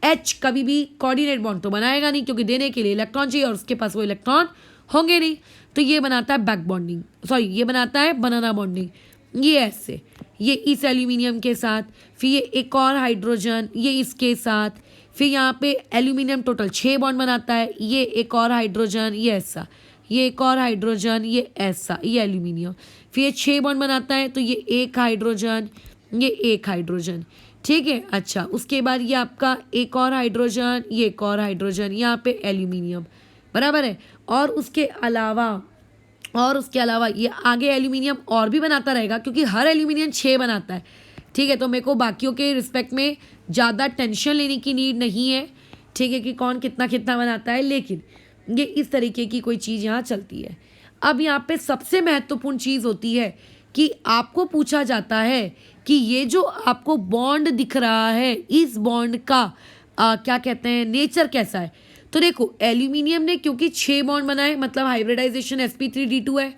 AlH कभी भी कोऑर्डिनेट बॉन्ड तो बनाएगा नहीं, क्योंकि देने के लिए इलेक्ट्रॉन चाहिए और उसके पास वो इलेक्ट्रॉन होंगे नहीं। तो ये बनाता है बैक बॉन्डिंग, सॉरी ये बनाता है बनाना बॉन्डिंग। ये ऐसे, ये इस एल्यूमिनियम के साथ, फिर ये एक और हाइड्रोजन, ये इसके साथ, फिर यहाँ पे एल्यूमिनियम टोटल 6 बॉन्ड बनाता है, ये एक और हाइड्रोजन, ये ऐसा, ये एक और हाइड्रोजन, ये ऐसा, ये एल्यूमिनियम, फिर ये 6 बॉन्ड बनाता है, तो ये एक हाइड्रोजन, ये एक हाइड्रोजन। ठीक है, अच्छा, उसके बाद ये आपका एक और हाइड्रोजन, ये एक और हाइड्रोजन, यहाँ पे एल्यूमिनियम, बराबर है। और उसके अलावा ये आगे एल्यूमिनियम और भी बनाता रहेगा, क्योंकि हर एल्यूमिनियम 6 बनाता है। ठीक है, तो मेरे को बाकियों के रिस्पेक्ट में ज़्यादा टेंशन लेने की नीड नहीं है। ठीक है, कि कौन कितना कितना बनाता है, लेकिन ये इस तरीके की कोई चीज़ यहाँ चलती है। अब यहाँ पे सबसे महत्वपूर्ण चीज़ होती है कि आपको पूछा जाता है कि ये जो आपको बॉन्ड दिख रहा है, इस बॉन्ड का क्या कहते हैं, नेचर कैसा है। तो देखो, एल्यूमिनियम ने क्योंकि 6 बॉन्ड बनाए, मतलब हाइब्रिडाइजेशन sp3d2 है,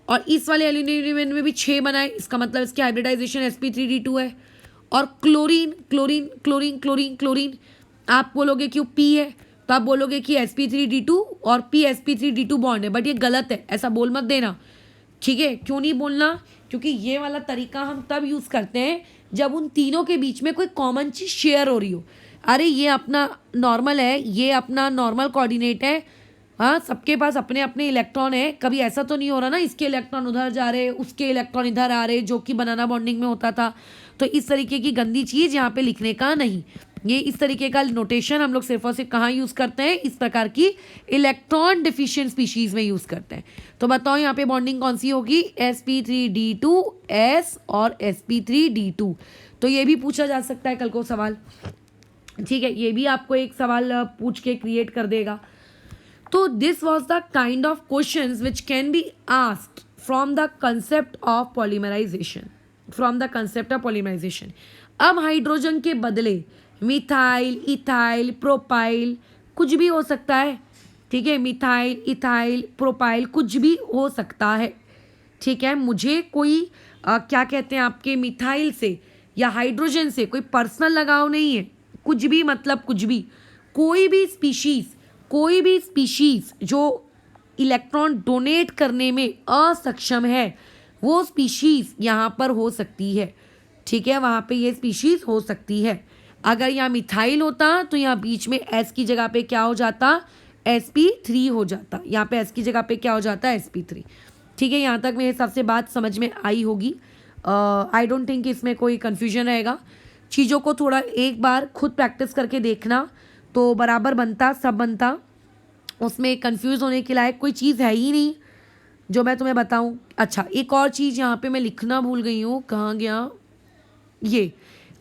और इस वाले एल्यूमिनियम में भी 6 बनाए, इसका मतलब इसकी हाइब्रिडाइजेशन sp3d2 है। और chlorine chlorine chlorine chlorine chlorine आप बोलोगे क्यों P है, तो आप बोलोगे कि sp3d2 और psp3d2 बॉन्ड है, बट ये गलत है, ऐसा बोल मत देना, ठीक है। क्यों नहीं बोलना? क्योंकि ये वाला तरीका हम तब यूज़ करते हैं जब उन तीनों के बीच में कोई कॉमन चीज़ शेयर हो रही हो। अरे ये अपना नॉर्मल है, ये अपना नॉर्मल कोऑर्डिनेट है, हाँ, सबके पास अपने अपने इलेक्ट्रॉन है, कभी ऐसा तो नहीं हो रहा ना इसके इलेक्ट्रॉन उधर जा रहे, उसके इलेक्ट्रॉन इधर आ रहे, जो कि बनाना बॉन्डिंग में होता था। तो इस तरीके की गंदी चीज़ यहाँ पे लिखने का नहीं। ये इस तरीके का नोटेशन हम लोग सिर्फ और सिर्फ कहाँ यूज़ करते हैं? इस प्रकार की इलेक्ट्रॉन डिफिशिएंट स्पीशीज़ में यूज़ करते हैं। तो बताओ यहाँ पे बॉन्डिंग कौन सी होगी? sp3d2s और sp3d2। तो ये भी पूछा जा सकता है कल को सवाल, ठीक है, ये भी आपको एक सवाल पूछ के क्रिएट कर देगा। तो this was the kind of question which can be asked from the concept of polymerization. अब हाइड्रोजन के बदले मिथाइल, इथाइल, प्रोपाइल कुछ भी हो सकता है, ठीक है, मिथाइल, इथाइल, प्रोपाइल कुछ भी हो सकता है, ठीक है। मुझे कोई क्या कहते हैं आपके मिथाइल से या हाइड्रोजन से कोई पर्सनल लगाव नहीं है, कुछ भी मतलब कुछ भी, कोई भी स्पीशीज़ जो इलेक्ट्रॉन डोनेट करने में असक्षम है वो स्पीशीज़ यहाँ पर हो सकती है, ठीक है, वहाँ पे ये स्पीशीज़ हो सकती है। अगर यहाँ मिथाइल होता तो यहाँ बीच में S की जगह पे क्या हो जाता? sp3 हो जाता। यहाँ पे S की जगह पे क्या हो जाता? sp3, ठीक है। यहाँ तक मेरे हिसाब से बात समझ में आई होगी। आई डोंट थिंक इसमें कोई कन्फ्यूजन रहेगा। चीज़ों को थोड़ा एक बार खुद प्रैक्टिस करके देखना तो बराबर बनता, सब बनता, उसमें कंफ्यूज होने के लायक कोई चीज़ है ही नहीं जो मैं तुम्हें बताऊं। अच्छा, एक और चीज़ यहाँ पे मैं लिखना भूल गई हूँ, कहाँ गया ये?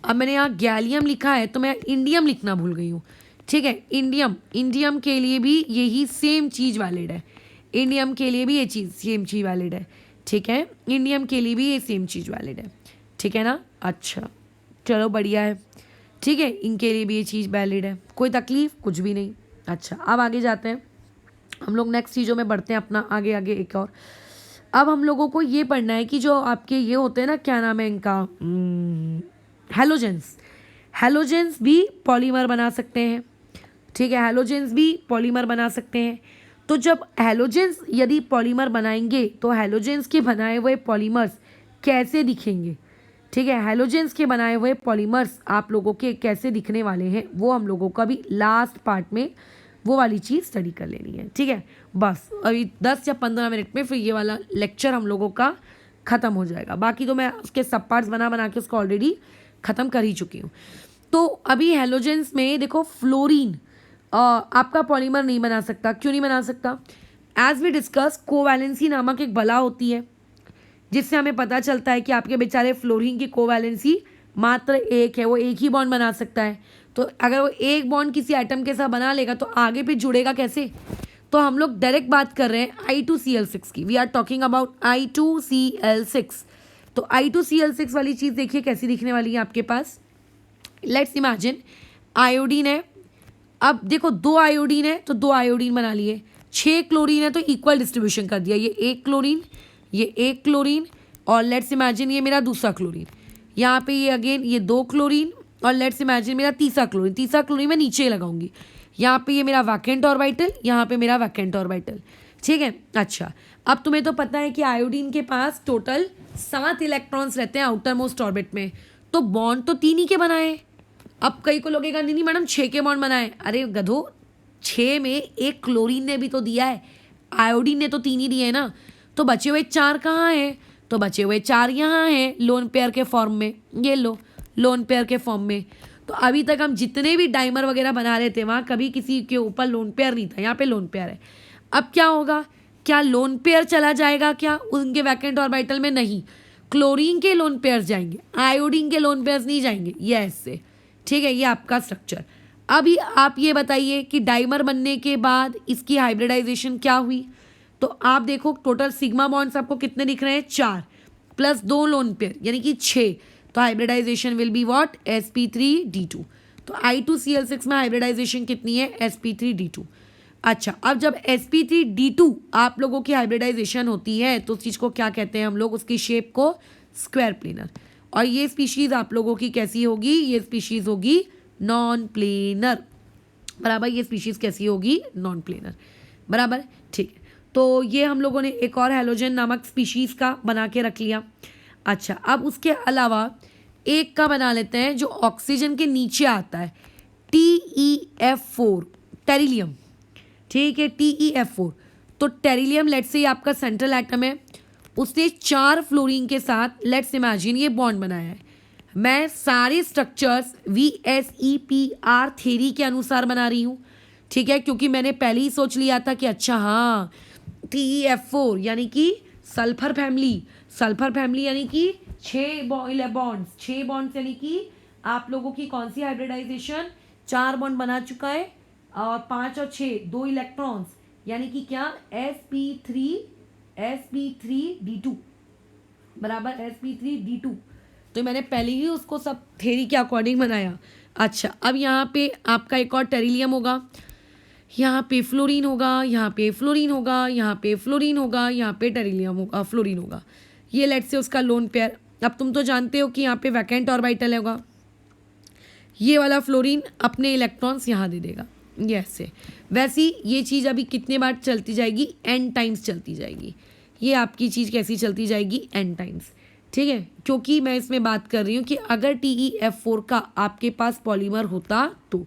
अब मैंने यहाँ गैलियम लिखा है तो मैं इंडियम लिखना भूल गई हूँ, ठीक है। इंडियम के लिए भी यही सेम चीज़ वैलिड है, इंडियम के लिए भी ये चीज़ सेम चीज़ वैलिड है, ठीक है, इंडियम के लिए भी ये सेम चीज़ वैलिड है, ठीक है ना। अच्छा चलो बढ़िया है, ठीक है, इनके लिए भी ये चीज़ वैलिड है, कोई तकलीफ कुछ भी नहीं। अच्छा अब आगे जाते हैं, हम लोग नेक्स्ट चीज़ों में बढ़ते हैं अपना आगे आगे एक और। अब हम लोगों को ये पढ़ना है कि जो आपके ये होते हैं ना, क्या नाम है इनका, हैलोजेंस भी पॉलीमर बना सकते हैं, ठीक है, हैलोजेंस भी पॉलीमर बना सकते हैं। तो जब हैलोजेंस यदि पॉलीमर बनाएंगे तो हैलोजेंस के बनाए हुए पॉलीमर्स कैसे दिखेंगे, ठीक है, हैलोजेंस के बनाए हुए पॉलीमर्स आप लोगों के कैसे दिखने वाले हैं वो हम लोगों को अभी लास्ट पार्ट में वो वाली चीज़ स्टडी कर लेनी है, ठीक है। बस अभी 10 या 15 मिनट में फिर ये वाला लेक्चर हम लोगों का ख़त्म हो जाएगा। बाकी तो मैं उसके सब पार्ट्स बना के उसको ऑलरेडी ख़त्म कर ही चुकी हूँ। तो अभी हैलोजेंस में देखो, फ्लोरीन आपका पॉलीमर नहीं बना सकता। क्यों नहीं बना सकता? एज वी डिस्कस, कोवैलेंसी नामक एक बला होती है जिससे हमें पता चलता है कि आपके बेचारे फ्लोरीन की कोवैलेंसी मात्र एक है, वो एक ही बॉन्ड बना सकता है। तो अगर वो एक बॉन्ड किसी एटम के साथ बना लेगा तो आगे फिर जुड़ेगा कैसे? तो हम लोग डायरेक्ट बात कर रहे हैं I2Cl6 की। We are talking about I2Cl6। तो I2Cl6 वाली चीज़ देखिए कैसी दिखने वाली है आपके पास। लेट्स इमेजिन आयोडीन है। अब देखो 2 आयोडीन है तो 2 आयोडीन बना लिए, 6 क्लोरीन है तो इक्वल डिस्ट्रीब्यूशन कर दिया, ये एक क्लोरीन, ये एक क्लोरीन, और लेट्स इमेजिन ये मेरा दूसरा क्लोरीन, यहाँ पे ये अगेन ये 2 क्लोरीन, और लेट्स इमेजिन मेरा तीसरा क्लोरीन मैं नीचे लगाऊंगी, यहाँ पे ये मेरा वैकेंट ऑर्बिटल, यहाँ पे मेरा वैकेंट ऑर्बिटल, ठीक है। अच्छा अब तुम्हें तो पता है कि आयोडीन के पास टोटल 7 इलेक्ट्रॉन्स रहते हैं आउटर मोस्ट ऑर्बिट में, तो बॉन्ड तो 3 ही के बनाए। अब कई को लगेगा नहीं मैडम 6 के बॉन्ड बनाए। अरे गधो, 6 में एक क्लोरीन ने भी तो दिया है, आयोडीन ने तो 3 ही दिए है ना, तो बचे हुए 4 कहाँ हैं? तो बचे हुए 4 यहाँ हैं लोन पेयर के फॉर्म में, ये लो लोन पेयर के फॉर्म में। तो अभी तक हम जितने भी डाइमर वगैरह बना रहे थे वहाँ कभी किसी के ऊपर लोन पेयर नहीं था, यहाँ पे लोन पेयर है। अब क्या होगा? क्या लोन पेयर चला जाएगा क्या उनके वैकेंट ऑर्बिटल में? नहीं, क्लोरीन के लोन पेयर्स जाएंगे, आयोडीन के लोन पेयर्स नहीं जाएंगे, ये ऐसे, ठीक है। ये आपका स्ट्रक्चर। अभी आप ये बताइए कि डाइमर बनने के बाद इसकी हाइब्रिडाइजेशन क्या हुई? तो आप देखो टोटल सिग्मा बॉन्ड्स आपको कितने दिख रहे हैं? 4 प्लस 2 लोन पेयर यानी कि 6। तो hybridisation will be what? sp3d2। तो I2Cl6 में हाइब्रिडाइजेशन कितनी है? sp3d2। अच्छा अब जब sp3d2 आप लोगों की हाइब्रिडाइजेशन होती है तो उस चीज़ को क्या कहते हैं हम लोग? उसकी शेप को स्क्वायर प्लेनर। और ये स्पीशीज़ आप लोगों की कैसी होगी? ये स्पीशीज़ होगी नॉन प्लेनर। बराबर। ये स्पीशीज़ कैसी होगी, नॉन प्लेनर, बराबर, ठीक है। तो ये हम लोगों ने एक और हैलोजन नामक स्पीशीज़ का बना के रख लिया। अच्छा, अब उसके अलावा एक का बना लेते हैं जो ऑक्सीजन के नीचे आता है, TeF4, टेरिलियम, ठीक है, TeF4। तो टेरिलियम लेट्स से आपका सेंट्रल एटम है, उसने 4 फ्लोरीन के साथ लेट्स इमेजिन ये बॉन्ड बनाया है। मैं सारे स्ट्रक्चर्स VSEPR थ्योरी के अनुसार बना रही हूँ, ठीक है, क्योंकि मैंने पहले ही सोच लिया था कि अच्छा हाँ TeF4 यानी कि सल्फर फैमिली, सल्फर फैमिली यानी कि 6 बॉन्ड्स, 6 बॉन्ड्स यानी कि आप लोगों की कौन सी हाइब्रिडाइजेशन, 4 बॉन्ड बना चुका है, और 5 और 6 2 इलेक्ट्रॉन्स, यानी कि क्या sp3d2, बराबर, sp3d2। तो मैंने पहले ही उसको सब थ्योरी के अकॉर्डिंग बनाया। अच्छा, अब यहाँ पे आपका एक और टेरिलियम होगा, यहाँ पे फ्लोरीन होगा, यहाँ पे फ्लोरीन होगा, यहाँ पे फ्लोरीन होगा, यहाँ पे टेरिलियम होगा, फ्लोरीन होगा। ये लेट से उसका लोन पेयर। अब तुम तो जानते हो कि यहाँ पे वैकेंट ऑर्बिटल होगा, ये वाला फ्लोरीन अपने इलेक्ट्रॉन्स यहाँ दे देगा, ये ऐसे। वैसी ये चीज़ अभी कितने बार चलती जाएगी, n टाइम्स चलती जाएगी। ये आपकी चीज़ कैसी चलती जाएगी, n टाइम्स, ठीक है, क्योंकि मैं इसमें बात कर रही हूँ कि अगर TeF4 का आपके पास पॉलीमर होता तो,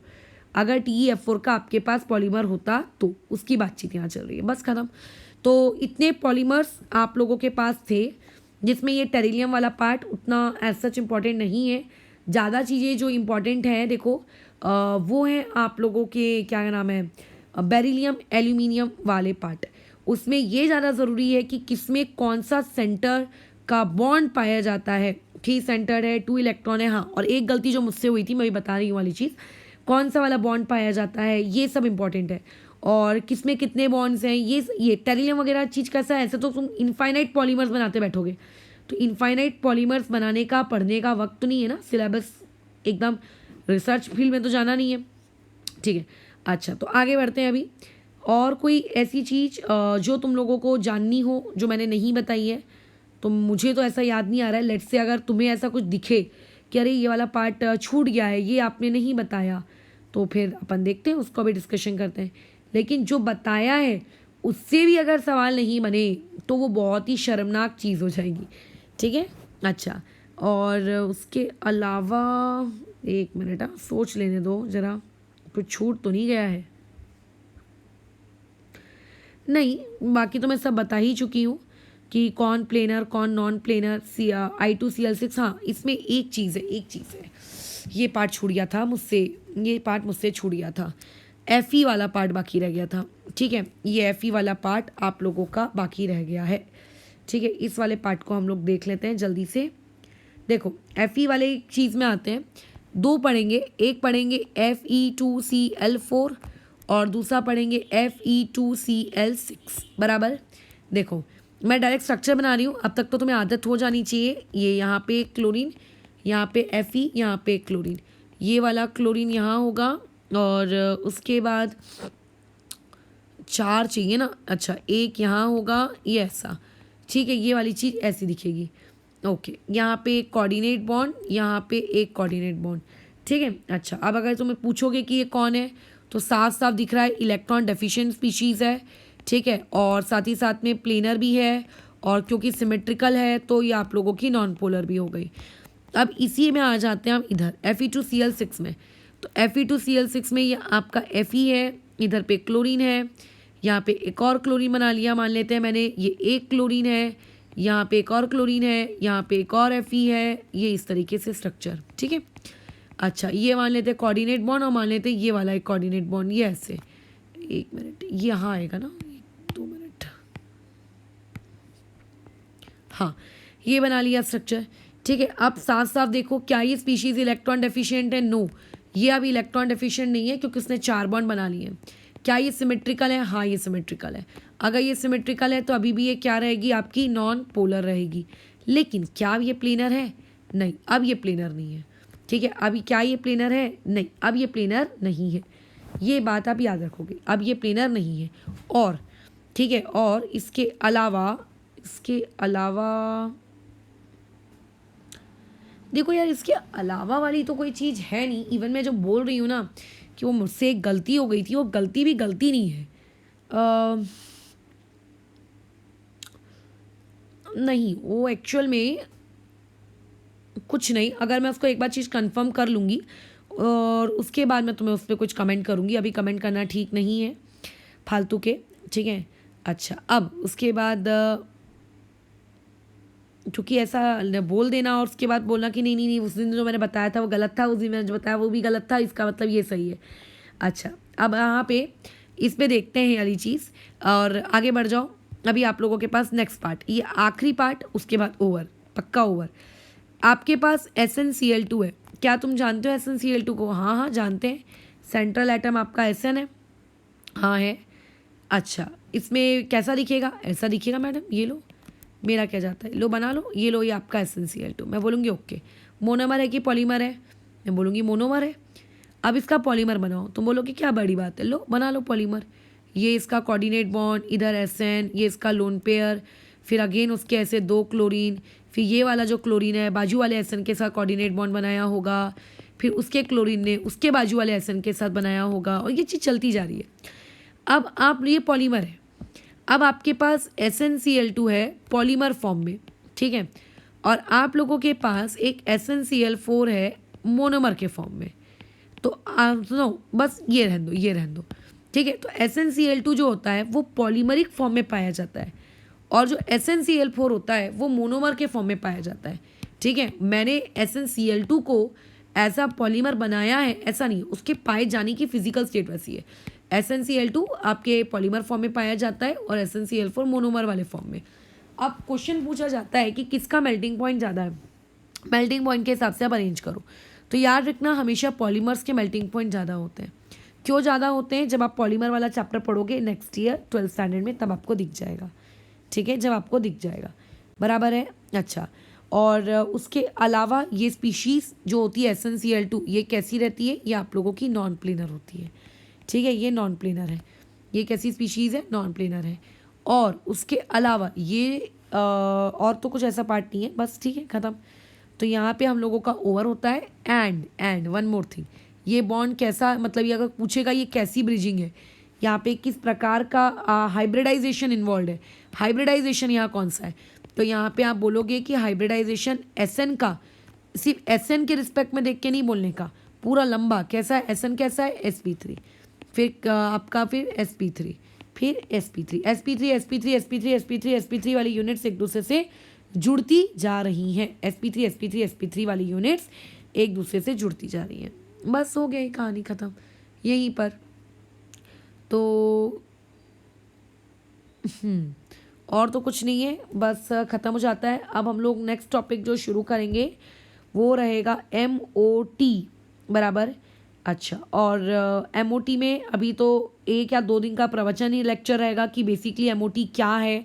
अगर TeF4 का आपके पास पॉलीमर होता तो उसकी बातचीत यहाँ चल रही है, बस खत्म। तो इतने पॉलीमर्स आप लोगों के पास थे, जिसमें ये टेरिलियम वाला पार्ट उतना एज सच इम्पॉर्टेंट नहीं है। ज़्यादा चीज़ें जो इम्पॉर्टेंट हैं देखो, वो हैं आप लोगों के क्या नाम है, बेरिलियम एल्यूमिनियम वाले पार्ट। उसमें ये ज़्यादा ज़रूरी है कि किसमें कौन सा सेंटर का बॉन्ड पाया जाता है, 3 सेंटर है, 2 इलेक्ट्रॉन है, हाँ, और एक गलती जो मुझसे हुई थी मैं भी बता रही हूँ वाली चीज़, कौन सा वाला बॉन्ड पाया जाता है, ये सब इंपॉर्टेंट है, और किसमें कितने बॉन्ड्स हैं, ये टेरिलियम वगैरह चीज़ कैसा है। ऐसे तो तुम इनफाइनाइट पॉलीमर्स बनाते बैठोगे, तो इनफाइनाइट पॉलीमर्स बनाने का पढ़ने का वक्त तो नहीं है ना, सिलेबस एकदम रिसर्च फील्ड में तो जाना नहीं है, ठीक है। अच्छा, तो आगे बढ़ते हैं अभी। और कोई ऐसी चीज़ जो तुम लोगों को जाननी हो जो मैंने नहीं बताई है, तो मुझे तो ऐसा याद नहीं आ रहा है। लेट्स से अगर तुम्हें ऐसा कुछ दिखे कि अरे ये वाला पार्ट छूट गया है, ये आपने नहीं बताया, तो फिर अपन देखते हैं, उसको भी डिस्कशन करते हैं। लेकिन जो बताया है उससे भी अगर सवाल नहीं बने तो वो बहुत ही शर्मनाक चीज़ हो जाएगी, ठीक है। अच्छा, और उसके अलावा एक मिनट, सोच लेने दो ज़रा, कुछ छूट तो नहीं गया है, नहीं, बाकी तो मैं सब बता ही चुकी हूँ कि कौन प्लेनर कौन नॉन प्लेनर, I2Cl6। हाँ, इसमें एक चीज़ है, ये पार्ट छूट गया था मुझसे, ये पार्ट मुझसे छूट गया था, Fe वाला पार्ट बाकी रह गया था, ठीक है, ये Fe वाला पार्ट आप लोगों का बाकी रह गया है, ठीक है। इस वाले पार्ट को हम लोग देख लेते हैं जल्दी से। देखो, Fe वाले चीज़ में आते हैं, 2 पढ़ेंगे, एक पढ़ेंगे Fe2Cl4 और दूसरा पढ़ेंगे Fe2Cl6, बराबर। देखो, मैं डायरेक्ट स्ट्रक्चर बना रही हूँ, अब तक तो तुम्हें आदत हो जानी चाहिए। ये यहाँ पे क्लोरीन, यहाँ पे Fe, यहाँ पे क्लोरीन, ये वाला क्लोरीन यहाँ होगा, और उसके बाद 4 चाहिए ना, अच्छा, एक यहाँ होगा, ये ऐसा, ठीक है, ये वाली चीज़ ऐसी दिखेगी, ओके। यहाँ पे एक कोऑर्डिनेट बॉन्ड, यहाँ पे एक कोऑर्डिनेट बॉन्ड, ठीक है। अच्छा, अब अगर तुम्हें पूछोगे कि ये कौन है, तो साफ साफ दिख रहा है इलेक्ट्रॉन डेफिशिएंट स्पीशीज़ है, ठीक है, और साथ ही साथ में प्लेनर भी है, और क्योंकि सिमेट्रिकल है तो ये आप लोगों की नॉन पोलर भी हो गई। अब इसी में आ जाते हैं हम इधर Fe2Cl6 में। तो Fe2Cl6 में ये आपका Fe है, इधर पे क्लोरीन है, यहाँ पे एक और क्लोरीन बना लिया, मान लेते हैं मैंने, ये एक क्लोरीन है, यहाँ पे एक और क्लोरीन है, यहाँ पे एक और Fe है, ये इस तरीके से स्ट्रक्चर, ठीक है। अच्छा, ये मान लेते हैं कोऑर्डिनेट बॉन्ड, और मान लेते हैं ये वाला एक कोऑर्डिनेट बॉन्ड, ये ऐसे, एक मिनट, ये यहाँ आएगा ना, 2 मिनट, हाँ, ये बना लिया स्ट्रक्चर, ठीक है। अब साफ साफ देखो, क्या ये स्पीशीज़ इलेक्ट्रॉन डेफिशिएंट है, नो, ये अभी इलेक्ट्रॉन डेफिशिएंट नहीं है क्योंकि उसने 4 बॉन्ड बना लिए हैं। क्या ये सिमेट्रिकल है, हाँ, ये सिमेट्रिकल है। अगर ये सिमेट्रिकल है तो अभी भी ये क्या रहेगी, आपकी नॉन पोलर रहेगी। लेकिन क्या ये प्लेनर है, नहीं, अब ये प्लेनर नहीं है, ठीक है। अभी क्या ये प्लेनर है, नहीं, अब ये प्लेनर नहीं है, ये बात आप याद रखोगे, अब ये प्लेनर नहीं है। और ठीक है, और इसके अलावा देखो यार, इसके अलावा वाली तो कोई चीज़ है नहीं। इवन मैं जो बोल रही हूँ ना कि वो मुझसे एक गलती हो गई थी, वो गलती भी गलती नहीं है। नहीं, वो एक्चुअल में कुछ नहीं। अगर मैं उसको एक बार चीज़ कंफर्म कर लूँगी और उसके बाद मैं तुम्हें उस पर कुछ कमेंट करूँगी। अभी कमेंट करना ठीक नहीं है फालतू के, ठीक है। अच्छा, अब उसके बाद क्योंकि ऐसा बोल देना और उसके बाद बोलना कि नहीं नहीं नहीं उस दिन जो मैंने बताया था वो गलत था, उस दिन मैंने जो बताया वो भी गलत था, इसका मतलब ये सही है। अच्छा, अब यहाँ पे इस पे देखते हैं वाली चीज़ और आगे बढ़ जाओ। अभी आप लोगों के पास नेक्स्ट पार्ट, ये आखिरी पार्ट, उसके बाद ओवर, पक्का ओवर। आपके पास SnCl2 है। क्या तुम जानते हो SnCl2 को? हाँ हाँ जानते हैं। सेंट्रल एटम आपका Sn है। हाँ है। अच्छा, इसमें कैसा दिखेगा? ऐसा दिखेगा मैडम, ये लो। मेरा क्या जाता है, लो बना लो, ये लो, ये आपका SnCl2। मैं बोलूँगी ओके। मोनोमर है कि पॉलीमर है? मैं बोलूँगी मोनोमर है। अब इसका पॉलीमर बनाओ, तुम बोलोगे क्या बड़ी बात है, लो बना लो पॉलीमर। ये इसका कोऑर्डिनेट बॉन्ड, इधर Sn, ये इसका लोन पेयर, फिर अगेन उसके ऐसे 2 क्लोरीन, फिर ये वाला जो क्लोरीन है बाजू वाले Sn के साथ कोऑर्डिनेट बॉन्ड बनाया होगा, फिर उसके क्लोरीन ने उसके बाजू वाले Sn के साथ बनाया होगा, और ये चीज़ चलती जा रही है। अब आप, ये पॉलीमर है। अब आपके पास SnCl2 है पॉलीमर फॉर्म में, ठीक है, और आप लोगों के पास एक SnCl4 है मोनोमर के फॉर्म में। तो आप सुनो, बस ये रहने दो, ये रहने दो, ठीक है। तो SnCl2 जो होता है वो पॉलीमरिक फॉर्म में पाया जाता है, और जो SnCl4 होता है वो मोनोमर के फॉर्म में पाया जाता है, ठीक है। मैंने SnCl2 को ऐसा पॉलीमर बनाया है ऐसा नहीं, उसके पाए जाने की फिजिकल स्टेट वैसी है। SnCl2 आपके पॉलीमर फॉर्म में पाया जाता है और SnCl4 मोनोमर वाले फॉर्म में। अब क्वेश्चन पूछा जाता है कि किसका मेल्टिंग पॉइंट ज़्यादा है, मेल्टिंग पॉइंट के हिसाब से आप अरेंज करो। तो याद रखना, हमेशा पॉलीमर्स के मेल्टिंग पॉइंट ज़्यादा होते हैं। क्यों ज़्यादा होते हैं? जब आप पॉलीमर वाला चैप्टर पढ़ोगे नेक्स्ट ईयर 12th स्टैंडर्ड में, तब आपको दिख जाएगा, ठीक है, जब आपको दिख जाएगा, बराबर है। अच्छा, और उसके अलावा ये स्पीशीज़ जो होती है SnCl2, ये कैसी रहती है? ये आप लोगों की नॉन प्लेनर होती है, ठीक है, ये नॉन प्लेनर है। ये कैसी स्पीशीज़ है? नॉन प्लेनर है। और उसके अलावा ये और तो कुछ ऐसा पार्ट नहीं है, बस, ठीक है, ख़त्म। तो यहाँ पे हम लोगों का ओवर होता है। एंड वन मोर थिंग, ये बॉन्ड कैसा, मतलब ये अगर पूछेगा ये कैसी ब्रिजिंग है, यहाँ पे किस प्रकार का हाइब्रिडाइजेशन इन्वॉल्व है, हाइब्रिडाइजेशन यहाँ कौन सा है? तो यहाँ पे आप बोलोगे कि हाइब्रिडाइजेशन Sn का, सिर्फ Sn के रिस्पेक्ट में देख के नहीं बोलने का, पूरा लंबा कैसा है, Sn कैसा है, sp3, फिर आपका फिर sp3, फिर sp3, sp3, sp3, sp3, sp3, sp3 वाली यूनिट्स एक दूसरे से जुड़ती जा रही हैं। sp3 sp3 sp3 वाली यूनिट्स एक दूसरे से जुड़ती जा रही हैं। बस हो गई कहानी ख़त्म यहीं पर। तो और तो कुछ नहीं है, बस ख़त्म हो जाता है। अब हम लोग नेक्स्ट टॉपिक जो शुरू करेंगे वो रहेगा MOT, बराबर। अच्छा, और MOT में अभी तो 1 या 2 दिन का प्रवचन ही लेक्चर रहेगा कि बेसिकली MOT क्या है,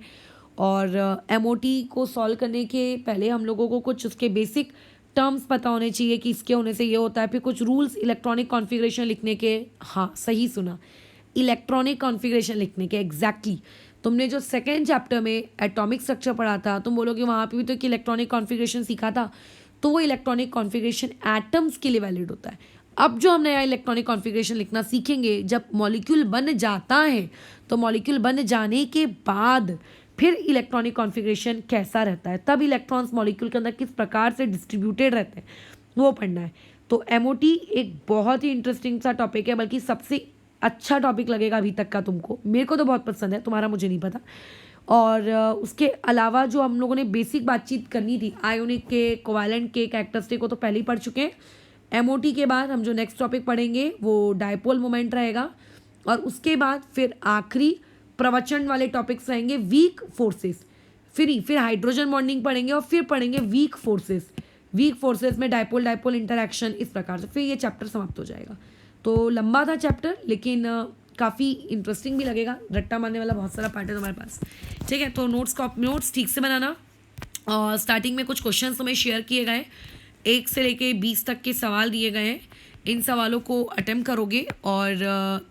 और MOT को सॉल्व करने के पहले हम लोगों को कुछ उसके बेसिक टर्म्स पता होने चाहिए कि इसके होने से ये होता है, फिर कुछ रूल्स इलेक्ट्रॉनिक कॉन्फ़िगरेशन लिखने के, हाँ सही सुना, इलेक्ट्रॉनिक कॉन्फ़िगरेशन लिखने के, एग्जैक्टली। तुमने जो सेकेंड चैप्टर में एटॉमिक स्ट्रक्चर पढ़ा था, तुम बोलोगे वहाँ पे भी तो एक इलेक्ट्रॉनिक कॉन्फ़िगरेशन सीखा था, तो वो इलेक्ट्रॉनिक कॉन्फ़िगरेशन एटम्स के लिए वैलिड होता है। अब जो हम नया इलेक्ट्रॉनिक कॉन्फ़िगरेशन लिखना सीखेंगे, जब मॉलिक्यूल बन जाता है, तो मॉलिक्यूल बन जाने के बाद फिर इलेक्ट्रॉनिक कॉन्फ़िगरेशन कैसा रहता है, तब इलेक्ट्रॉन्स मॉलिक्यूल के अंदर किस प्रकार से डिस्ट्रीब्यूटेड रहते हैं, वो पढ़ना है। तो MOT एक बहुत ही इंटरेस्टिंग सा टॉपिक है, बल्कि सबसे अच्छा टॉपिक लगेगा अभी तक का तुमको, मेरे को तो बहुत पसंद है, तुम्हारा मुझे नहीं पता। और उसके अलावा जो हम लोगों ने बेसिक बातचीत करनी थी, आयोनिक के, कोवैलेंट के, कैरेक्टरिस्टिक को तो पहले ही पढ़ चुके हैं। MOT के बाद हम जो नेक्स्ट टॉपिक पढ़ेंगे वो डायपोल मोमेंट रहेगा, और उसके बाद फिर आखिरी प्रवचन वाले टॉपिक्स रहेंगे वीक फोर्सेस, फिर हाइड्रोजन बॉन्डिंग पढ़ेंगे, और फिर पढ़ेंगे वीक फोर्सेस में डायपोल इंटरैक्शन, इस प्रकार से फिर ये चैप्टर समाप्त हो जाएगा। तो लंबा था चैप्टर, लेकिन काफ़ी इंटरेस्टिंग भी लगेगा, रट्टा मारने वाला बहुत सारा पार्ट है तुम्हारे पास, ठीक है। तो नोट्स ठीक से बनाना, और स्टार्टिंग में कुछ क्वेश्चन तुम्हें शेयर किए गए, 1 से लेके 20 तक के सवाल दिए गए हैं, इन सवालों को अटेम्प्ट करोगे और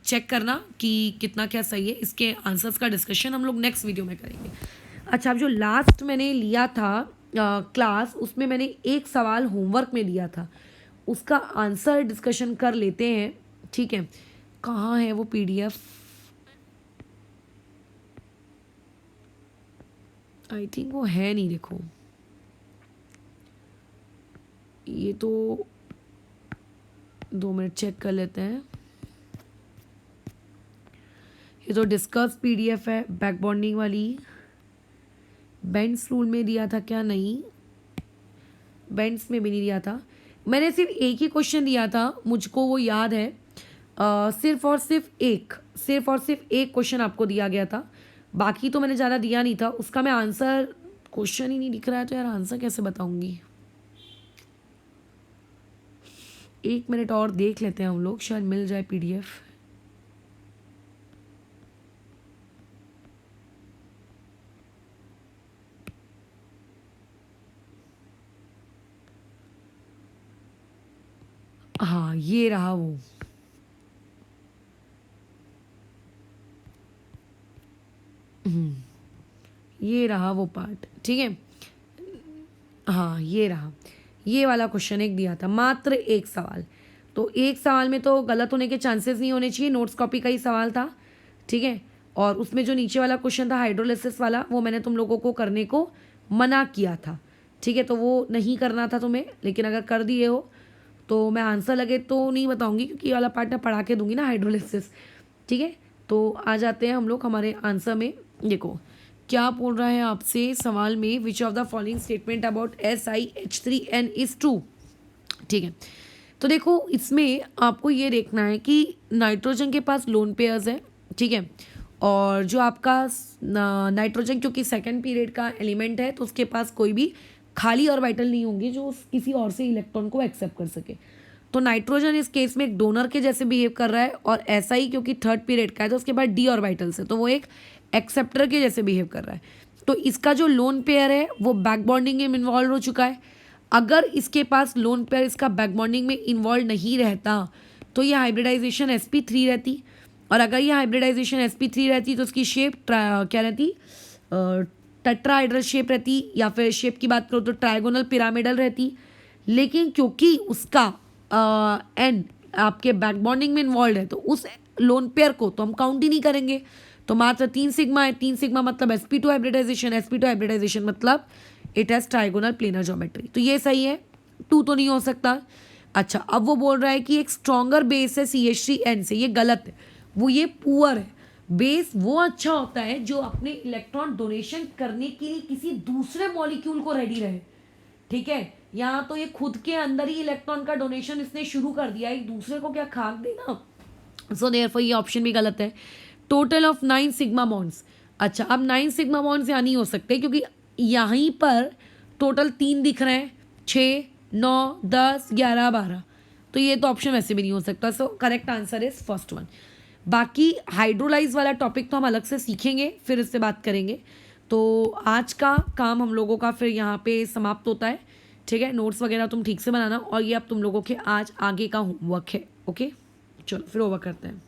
चेक करना कि कितना क्या सही है। इसके आंसर्स का डिस्कशन हम लोग नेक्स्ट वीडियो में करेंगे। अच्छा, अब जो लास्ट मैंने लिया था क्लास, उसमें मैंने एक सवाल होमवर्क में दिया था, उसका आंसर डिस्कशन कर लेते हैं, ठीक है, कहाँ है वो PDF? आई थिंक वो है नहीं, देखो ये तो 2 मिनट चेक कर लेते हैं। ये तो डिस्कस PDF है, बैक बॉन्डिंग वाली। बेंड्स रूल में दिया था क्या? नहीं, बेंड्स में भी नहीं दिया था। मैंने सिर्फ एक ही क्वेश्चन दिया था, मुझको वो याद है। सिर्फ और सिर्फ एक क्वेश्चन आपको दिया गया था, बाकी तो मैंने ज़्यादा दिया नहीं था। उसका मैं आंसर, क्वेश्चन ही नहीं दिख रहा है तो यार आंसर कैसे बताऊंगी। 1 मिनट और देख लेते हैं हम लोग, शायद मिल जाए PDF। हाँ, ये रहा वो। ये रहा वो पार्ट, ठीक है। हाँ, ये रहा, ये वाला क्वेश्चन एक दिया था, मात्र एक सवाल। तो एक सवाल में तो गलत होने के चांसेस नहीं होने चाहिए, नोट्स कॉपी का ही सवाल था, ठीक है। और उसमें जो नीचे वाला क्वेश्चन था हाइड्रोलिसिस वाला, वो मैंने तुम लोगों को करने को मना किया था, ठीक है। तो वो नहीं करना था तुम्हें, लेकिन अगर कर दिए हो तो मैं आंसर लगे तो नहीं बताऊंगी, क्योंकि ये वाला पार्ट मैं पढ़ा के दूंगी ना, हाइड्रोलिसिस, ठीक है। तो आ जाते हैं हम लोग हमारे आंसर में। देखो क्या बोल रहा है आपसे सवाल में, which of the following statement about SiH3N is true, ठीक है। तो देखो इसमें आपको ये देखना है कि नाइट्रोजन के पास लोन पेयर्स है, ठीक है। और जो आपका नाइट्रोजन क्योंकि सेकंड पीरियड का एलिमेंट है, तो उसके पास कोई भी खाली ऑर्बिटल नहीं होंगे जो किसी और से इलेक्ट्रॉन को एक्सेप्ट कर सके। तो नाइट्रोजन इस केस में एक डोनर के जैसे बिहेव कर रहा है, और ऐसा ही क्योंकि थर्ड पीरियड का है तो उसके बाद डी ऑर्बिटल्स है, तो वो एक एक्सेप्टर के जैसे बिहेव कर रहा है। तो इसका जो लोन पेयर है वो बैक बॉन्डिंग में इन्वॉल्व हो चुका है। अगर इसके पास लोन पेयर इसका बैक बॉन्डिंग में इन्वॉल्व नहीं रहता तो ये हाइब्रिडाइजेशन sp3 रहती, और अगर ये हाइब्रिडाइजेशन sp3 रहती तो उसकी शेप क्या रहती, टेट्राहाइड्रल शेप रहती, या फिर शेप की बात करो तो ट्रायगोनल पिरामिडल रहती। लेकिन क्योंकि उसका एंड आपके बैक बॉन्डिंग में इन्वॉल्व है, तो उस लोन पेयर को तो हम काउंट ही नहीं करेंगे। तो मात्र 3 सिग्मा है, 3 सिग्मा मतलब sp2 हाइब्रिडाइजेशन मतलब it has trigonal planar geometry, तो ये सही है, 2 तो नहीं हो सकता। अच्छा, अब वो बोल रहा है कि एक स्ट्रॉन्गर बेस है CH3N से, ये गलत है, वो ये पुअर है। बेस वो अच्छा होता है जो अपने इलेक्ट्रॉन डोनेशन करने के लिए किसी दूसरे मॉलिक्यूल को रेडी रहे, ठीक है। यहाँ तो ये खुद के अंदर ही इलेक्ट्रॉन का डोनेशन इसने शुरू कर दिया, एक दूसरे को क्या खाक देना। सो देयरफॉर ये ऑप्शन भी गलत है। टोटल ऑफ 9 सिग्मा बॉन्ड्स, अच्छा अब 9 सिग्मा बॉन्ड्स यहाँ नहीं हो सकते, क्योंकि यहीं पर टोटल 3 दिख रहे हैं, 6, 9, 10, 11, 12, तो ये तो ऑप्शन वैसे भी नहीं हो सकता। So correct answer is first one. बाकी हाइड्रोलाइज वाला टॉपिक तो हम अलग से सीखेंगे, फिर इससे बात करेंगे। तो आज का काम हम लोगों का फिर यहाँ पे समाप्त होता है, ठीक है। नोट्स वगैरह तुम ठीक से बनाना, और ये अब तुम लोगों के आज आगे का होमवर्क है, ओके। चलो फिर ओवर करते हैं।